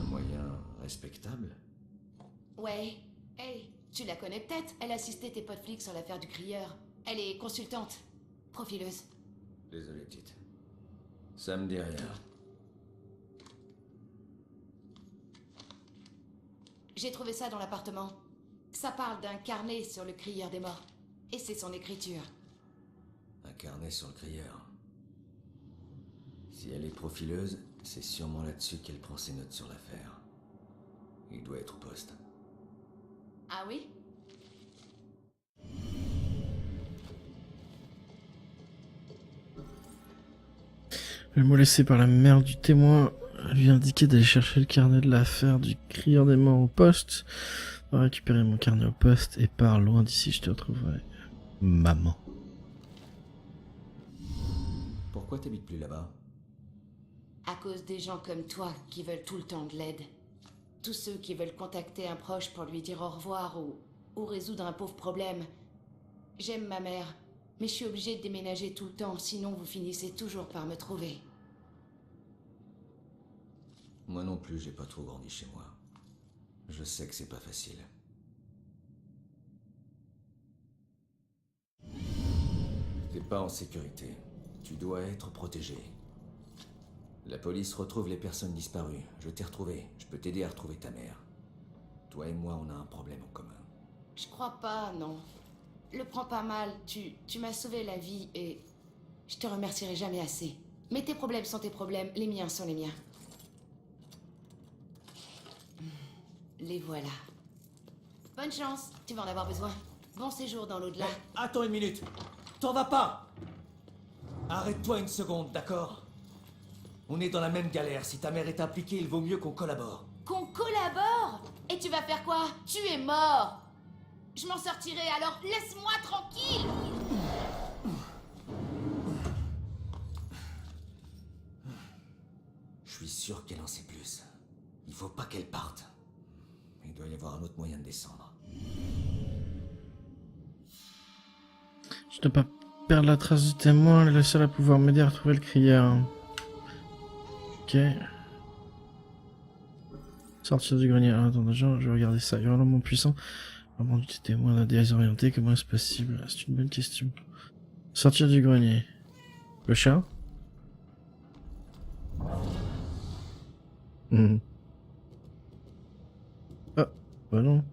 moyen respectable? Ouais. Hey, tu la connais peut-être? Elle assistait tes potes flics sur l'affaire du crieur. Elle est consultante. Profileuse. Désolé, petite. Ça me dit rien. J'ai trouvé ça dans l'appartement. Ça parle d'un carnet sur le crieur des morts. Et c'est son écriture. Un carnet sur le crieur. Si elle est profileuse, c'est sûrement là-dessus qu'elle prend ses notes sur l'affaire. Il doit être au poste. Ah oui? Le mot laissé par la mère du témoin lui indiquait d'aller chercher le carnet de l'affaire du crieur des morts au poste. Va récupérer mon carnet au poste et pars loin d'ici, je te retrouverai. Maman. Pourquoi t'habites plus là-bas? À cause des gens comme toi qui veulent tout le temps de l'aide. Tous ceux qui veulent contacter un proche pour lui dire au revoir ou résoudre un pauvre problème. J'aime ma mère, mais je suis obligée de déménager tout le temps, sinon vous finissez toujours par me trouver. Moi non plus, j'ai pas trop grandi chez moi. Je sais que c'est pas facile. T'es pas en sécurité. Tu dois être protégé. La police retrouve les personnes disparues. Je t'ai retrouvé. Je peux t'aider à retrouver ta mère. Toi et moi, on a un problème en commun. Je crois pas, non. Le prends pas mal, tu m'as sauvé la vie et je te remercierai jamais assez. Mais tes problèmes sont tes problèmes, les miens sont les miens. Les voilà. Bonne chance, tu vas en avoir besoin. Bon séjour dans l'au-delà. Attends une minute. T'en vas pas. Arrête-toi une seconde, d'accord? On est dans la même galère. Si ta mère est impliquée, il vaut mieux qu'on collabore. Qu'on collabore? Et tu vas faire quoi? Tu es mort. Je m'en sortirai, alors laisse-moi tranquille. Je suis sûr qu'elle en sait plus. Il faut pas qu'elle parte. Il doit y avoir un autre moyen de descendre. Je dois pas perdre la trace du témoin, elle est la seule à pouvoir m'aider à retrouver le crieur. Ok. Sortir du grenier. Alors, attends, déjà, je vais regarder ça. Hurlement puissant. Vraiment du témoin d'un désorienté, comment est-ce possible? C'est une bonne question. Sortir du grenier. Le chat? Ah, bah non.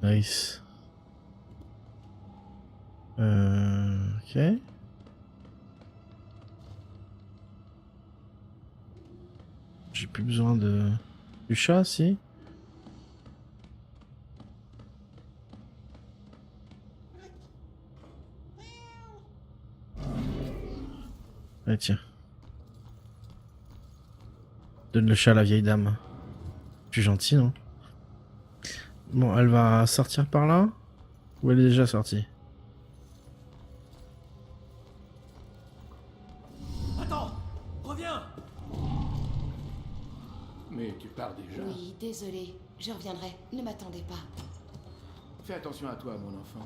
Nice. Ok. J'ai plus besoin de Du chat, si. Allez, tiens. Donne le chat à la vieille dame. Je suis gentil, non? Bon, elle va sortir par là? Ou elle est déjà sortie? Attends! Reviens! Mais tu pars déjà? Oui, désolé. Je reviendrai. Ne m'attendez pas. Fais attention à toi, mon enfant.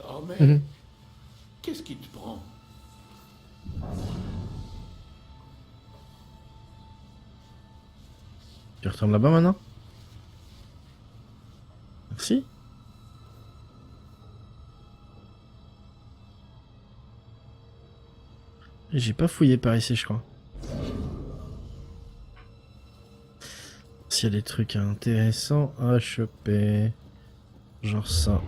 Oh mais... Qu'est-ce qui te prend? Tu retournes là-bas maintenant? Merci. J'ai pas fouillé par ici, je crois. S'il y a des trucs intéressants à choper. Genre ça.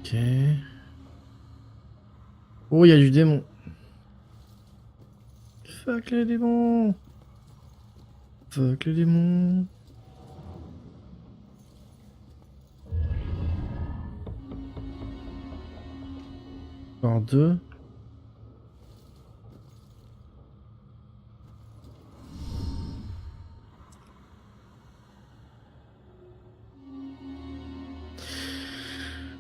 Ok. Oh, il y a du démon. Fuck les démons. Fuck les démons. Encore deux.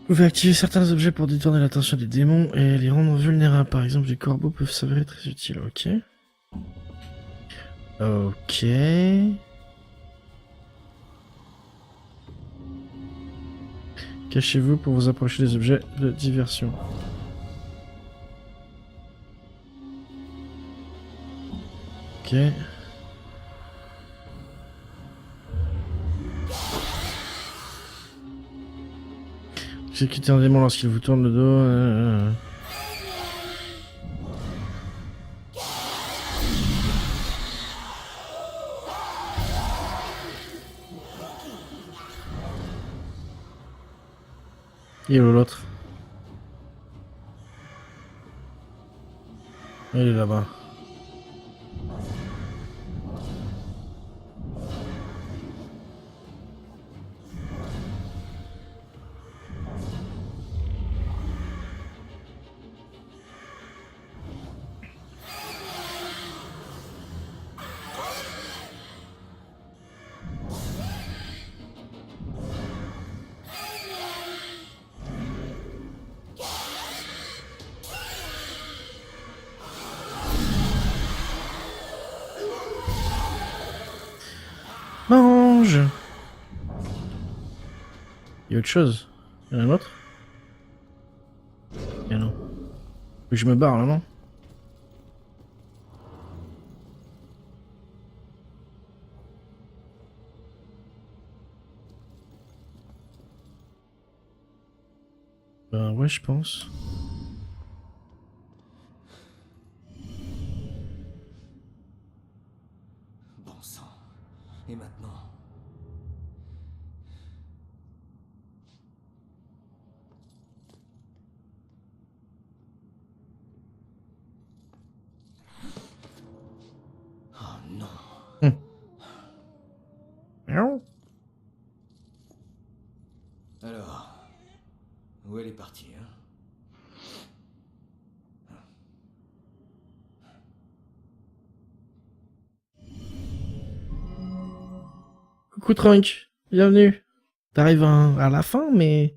Vous pouvez activer certains objets pour détourner l'attention des démons et les rendre vulnérables. Par exemple, les corbeaux peuvent s'avérer très utiles. Ok. Ok. Cachez-vous pour vous approcher des objets de diversion. Ok. Exécutez un démon lorsqu'il vous tourne le dos. Il est où l'autre? Il est là-bas. Mange. Il y a autre chose. Il y en a un autre? Il y en a. Faut que je me barre là, non? Ben ouais, je pense. Bon sang. Et maintenant? Oh non. Alors, où elle est partie, hein? Coucou Trunk, bienvenue. T'arrives à la fin, mais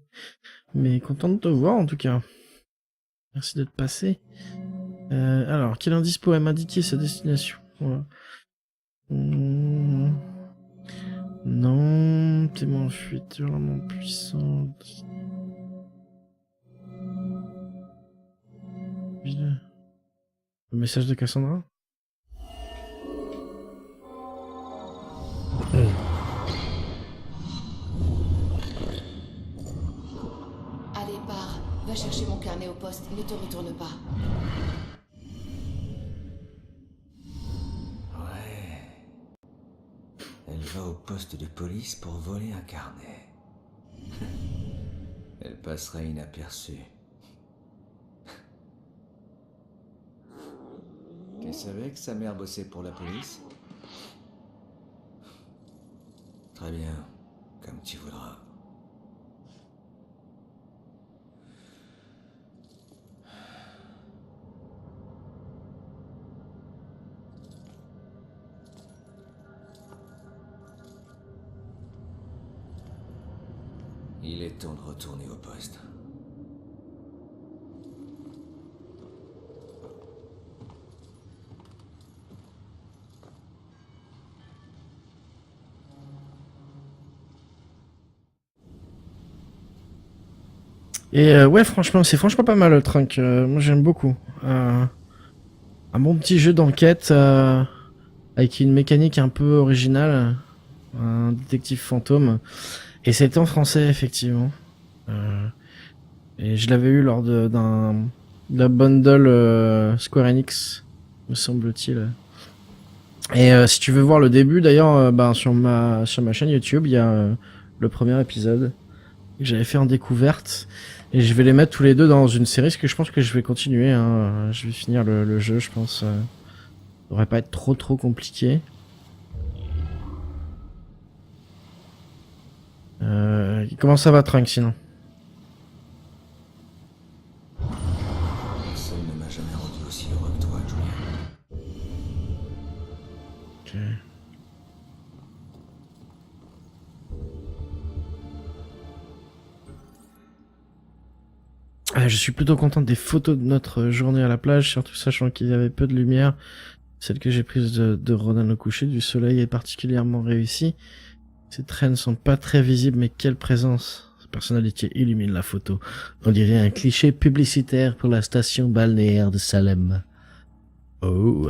content de te voir en tout cas. Merci d'être passé. Alors, quel indice pourrait m'indiquer sa destination? Voilà. Non, témoin en fuite, vraiment puissante. Le message de Cassandra? poste. Ne te retourne pas. Ouais. Elle va au poste de police pour voler un carnet. Elle passera inaperçue. Tu savais que sa mère bossait pour la police? Très bien, comme tu voudras. Il est temps de retourner au poste. Et ouais, franchement, c'est franchement pas mal le Trunk. Moi, j'aime beaucoup. Un bon petit jeu d'enquête avec une mécanique un peu originale. Un détective fantôme. Et c'était en français, effectivement. Et je l'avais eu lors de la bundle Square Enix, me semble-t-il. Et si tu veux voir le début, d'ailleurs, sur ma chaîne YouTube, il y a le premier épisode que j'avais fait en découverte. Et je vais les mettre tous les deux dans une série, parce que je pense que je vais continuer. Hein. Je vais finir le jeu, je pense. Ça devrait pas être trop compliqué. Comment ça va, Trunk, sinon? Personne ne m'a jamais rendu aussi heureux que toi, Julien. Ok. Je suis plutôt content des photos de notre journée à la plage, surtout sachant qu'il y avait peu de lumière. Celle que j'ai prise de Ronan au coucher du soleil est particulièrement réussie. Ces traînes sont pas très visibles, mais quelle présence! Sa personnalité illumine la photo. On dirait un cliché publicitaire pour la station balnéaire de Salem. Oh!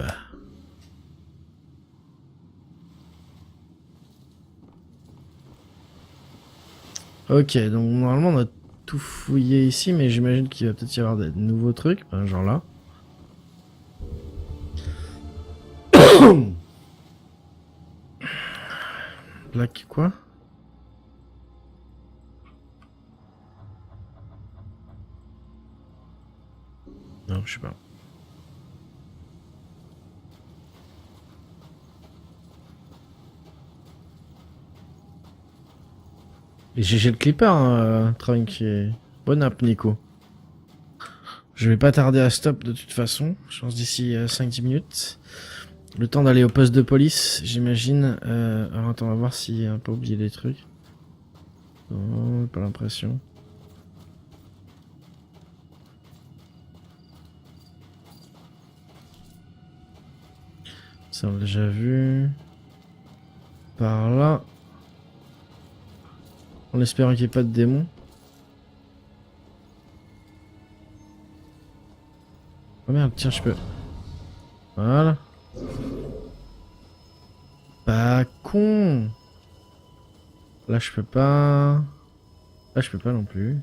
Ok, donc normalement on a tout fouillé ici, mais j'imagine qu'il va peut-être y avoir des nouveaux trucs, genre là. Black quoi? Non, je sais pas. Et GG le clipper, hein, Trunk, et bonne app, Nico. Je vais pas tarder à stop de toute façon, je pense d'ici 5-10 minutes. Le temps d'aller au poste de police, j'imagine. Alors attends, on va voir si on peut oublier des trucs. Non, pas l'impression. Ça on l'a déjà vu. Par là. En espérant qu'il n'y ait pas de démons. Oh merde, tiens, je peux. Voilà. Pas con. Là, je peux pas. Là, je peux pas non plus.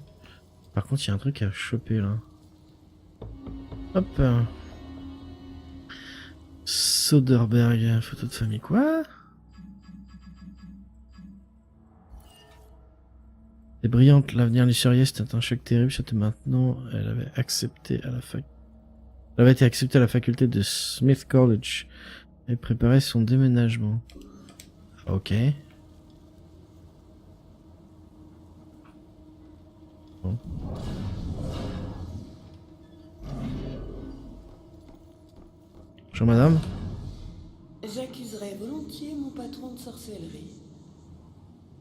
Par contre, il y a un truc à choper là. Hop. Soderbergh, photo de famille, quoi? C'est brillante, l'avenir lucerier, c'était un choc terrible, c'était maintenant, elle avait été acceptée à la faculté de Smith College et préparait son déménagement. Ok. Bon. Bonjour madame. J'accuserais volontiers mon patron de sorcellerie.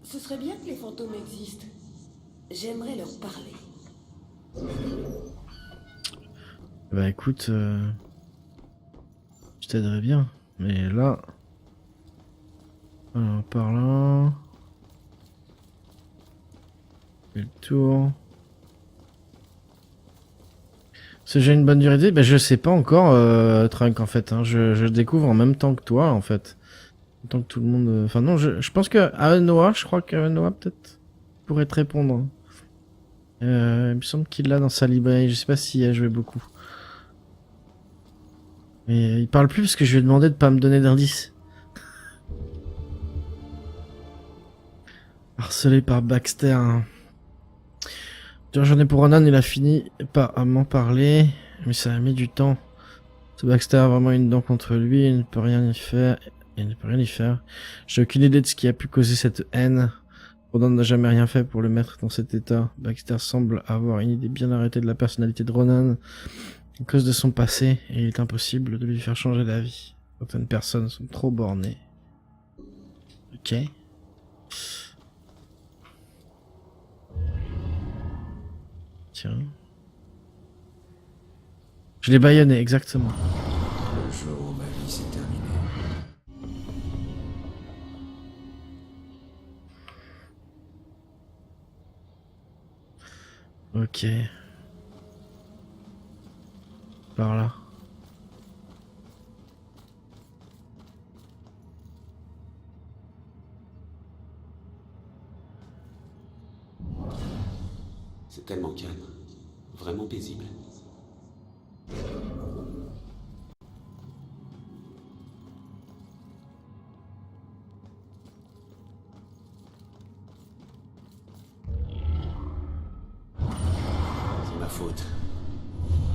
Ce serait bien que les fantômes existent. J'aimerais leur parler. Bah écoute, je t'aiderais bien, mais là... Alors par là... Fais le tour... C'est déjà une bonne durée d'idée? Bah je sais pas encore, Trunk, en fait, hein. Je découvre en même temps que toi, en fait. En tant que tout le monde... Enfin non, je pense que Noah, je crois qu'Noah peut-être pourrait te répondre. Il me semble qu'il l'a dans sa librairie. Je sais pas s'il a joué beaucoup. Mais il parle plus parce que je lui ai demandé de pas me donner d'indices. Harcelé par Baxter. Durant journée pour Ronan, il a fini par m'en parler, mais ça a mis du temps. Ce Baxter a vraiment une dent contre lui, il ne peut rien y faire. J'ai aucune idée de ce qui a pu causer cette haine. Ronan n'a jamais rien fait pour le mettre dans cet état. Baxter semble avoir une idée bien arrêtée de la personnalité de Ronan à cause de son passé, et il est impossible de lui faire changer d'avis. Certaines personnes sont trop bornées. Ok. Tiens. Je l'ai bâillonné, exactement. Le jour où ma vie s'est terminée. Ok. Par là. C'est tellement calme. Vraiment paisible. C'est ma faute.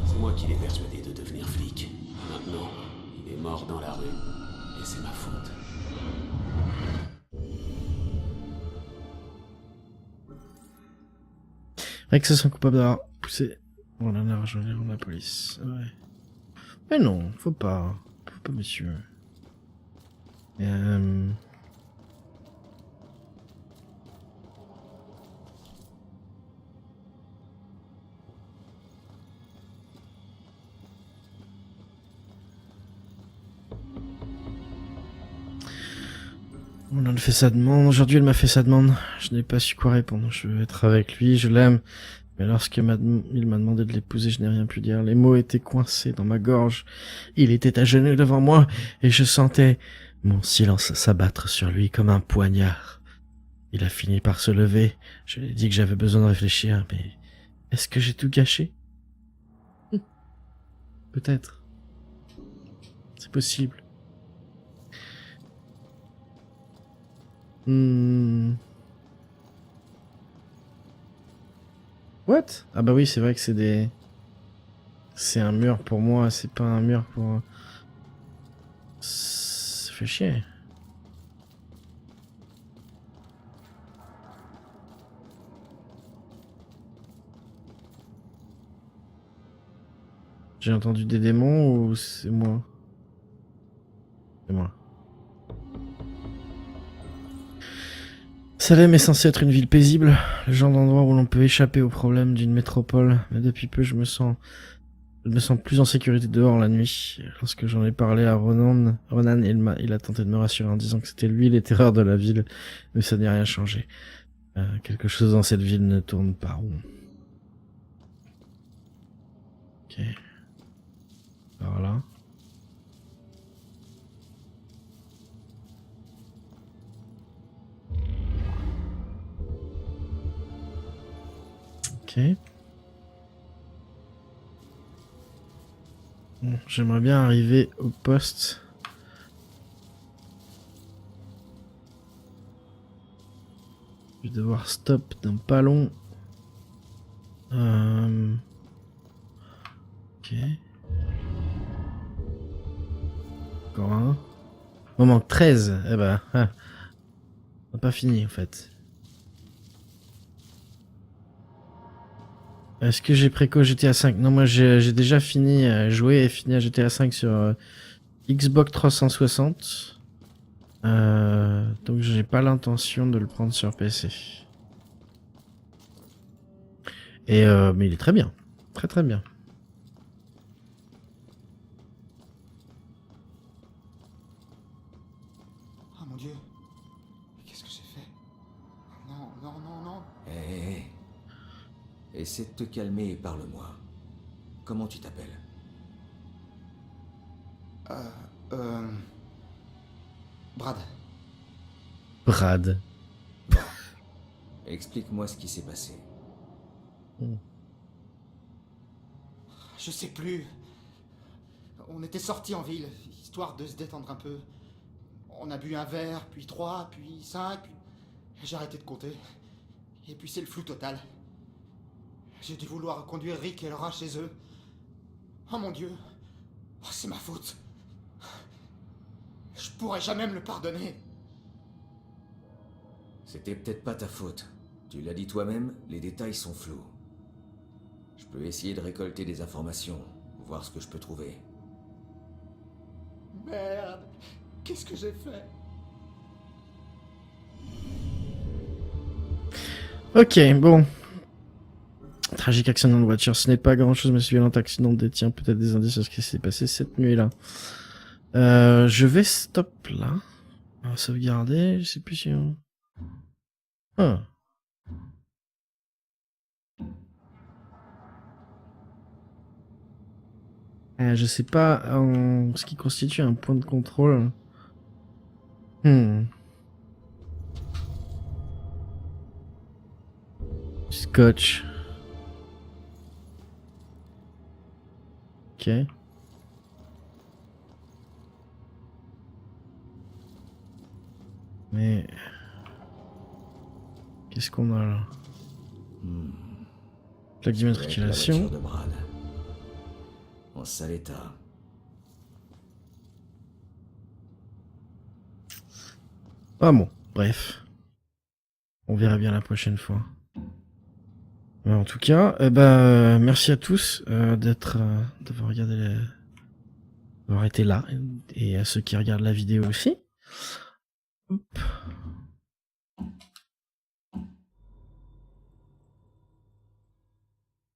C'est moi qui l'ai persuadé de devenir flic. Maintenant, il est mort dans la rue. Et c'est ma faute. Rien que se sent coupable d'avoir poussé. On en a rejoint la police. Ouais. Mais non, faut pas. Faut pas, monsieur. On a fait sa demande. Aujourd'hui, elle m'a fait sa demande. Je n'ai pas su quoi répondre. Je veux être avec lui, je l'aime. Mais lorsqu'il m'a demandé de l'épouser, je n'ai rien pu dire. Les mots étaient coincés dans ma gorge. Il était à genoux devant moi et je sentais mon silence s'abattre sur lui comme un poignard. Il a fini par se lever. Je lui ai dit que j'avais besoin de réfléchir, mais est-ce que j'ai tout gâché? Peut-être. C'est possible. What? Ah bah oui, c'est vrai que c'est des... C'est un mur pour moi, c'est pas un mur pour... Ça fait chier. J'ai entendu des démons ou c'est moi? C'est moi. Salem est censé être une ville paisible, le genre d'endroit où l'on peut échapper aux problèmes d'une métropole, mais depuis peu je me sens plus en sécurité dehors la nuit. Lorsque j'en ai parlé à Ronan, il a tenté de me rassurer en disant que c'était lui les terreurs de la ville, mais ça n'a rien changé. Quelque chose dans cette ville ne tourne pas rond. Ok. Alors là. Ok. Bon, j'aimerais bien arriver au poste. Je vais devoir stop dans pas long. Ok. Encore un. Il m'en manque 13. Eh ben, on n'a pas fini en fait. Est-ce que j'ai préco GTA 5? Non, moi j'ai déjà fini à jouer et fini à GTA 5 sur Xbox 360. Donc j'ai pas l'intention de le prendre sur PC. Et mais il est très bien. Très très bien. Oh mon Dieu. Qu'est-ce que j'ai fait? Non, non, non, non. Hé, essaie de te calmer et parle-moi. Comment tu t'appelles? Brad. Brad. Bon. Explique-moi ce qui s'est passé. Je sais plus. On était sortis en ville, histoire de se détendre un peu. On a bu un verre, puis 3, puis 5, puis... J'ai arrêté de compter. Et puis c'est le flou total. J'ai dû vouloir conduire Rick et Laura chez eux. Oh mon Dieu. Oh, c'est ma faute. Je pourrais jamais me le pardonner. C'était peut-être pas ta faute. Tu l'as dit toi-même, les détails sont flous. Je peux essayer de récolter des informations, voir ce que je peux trouver. Merde. Qu'est-ce que j'ai fait? Ok, bon. Tragique accident de voiture, ce n'est pas grand chose, mais ce violent accident détient peut-être des indices sur ce qui s'est passé cette nuit-là. Je vais stop là. On va sauvegarder, je sais plus si on... Ah. Je sais pas en ce qui constitue un point de contrôle. Scotch. Ok. Mais... Qu'est-ce qu'on a là? Plaque d'immatriculation. La voiture de Brad. En sale état. Ah bon, bref. On verra bien la prochaine fois. En tout cas, merci à tous d'avoir regardé d'avoir été là et à ceux qui regardent la vidéo aussi. Hop.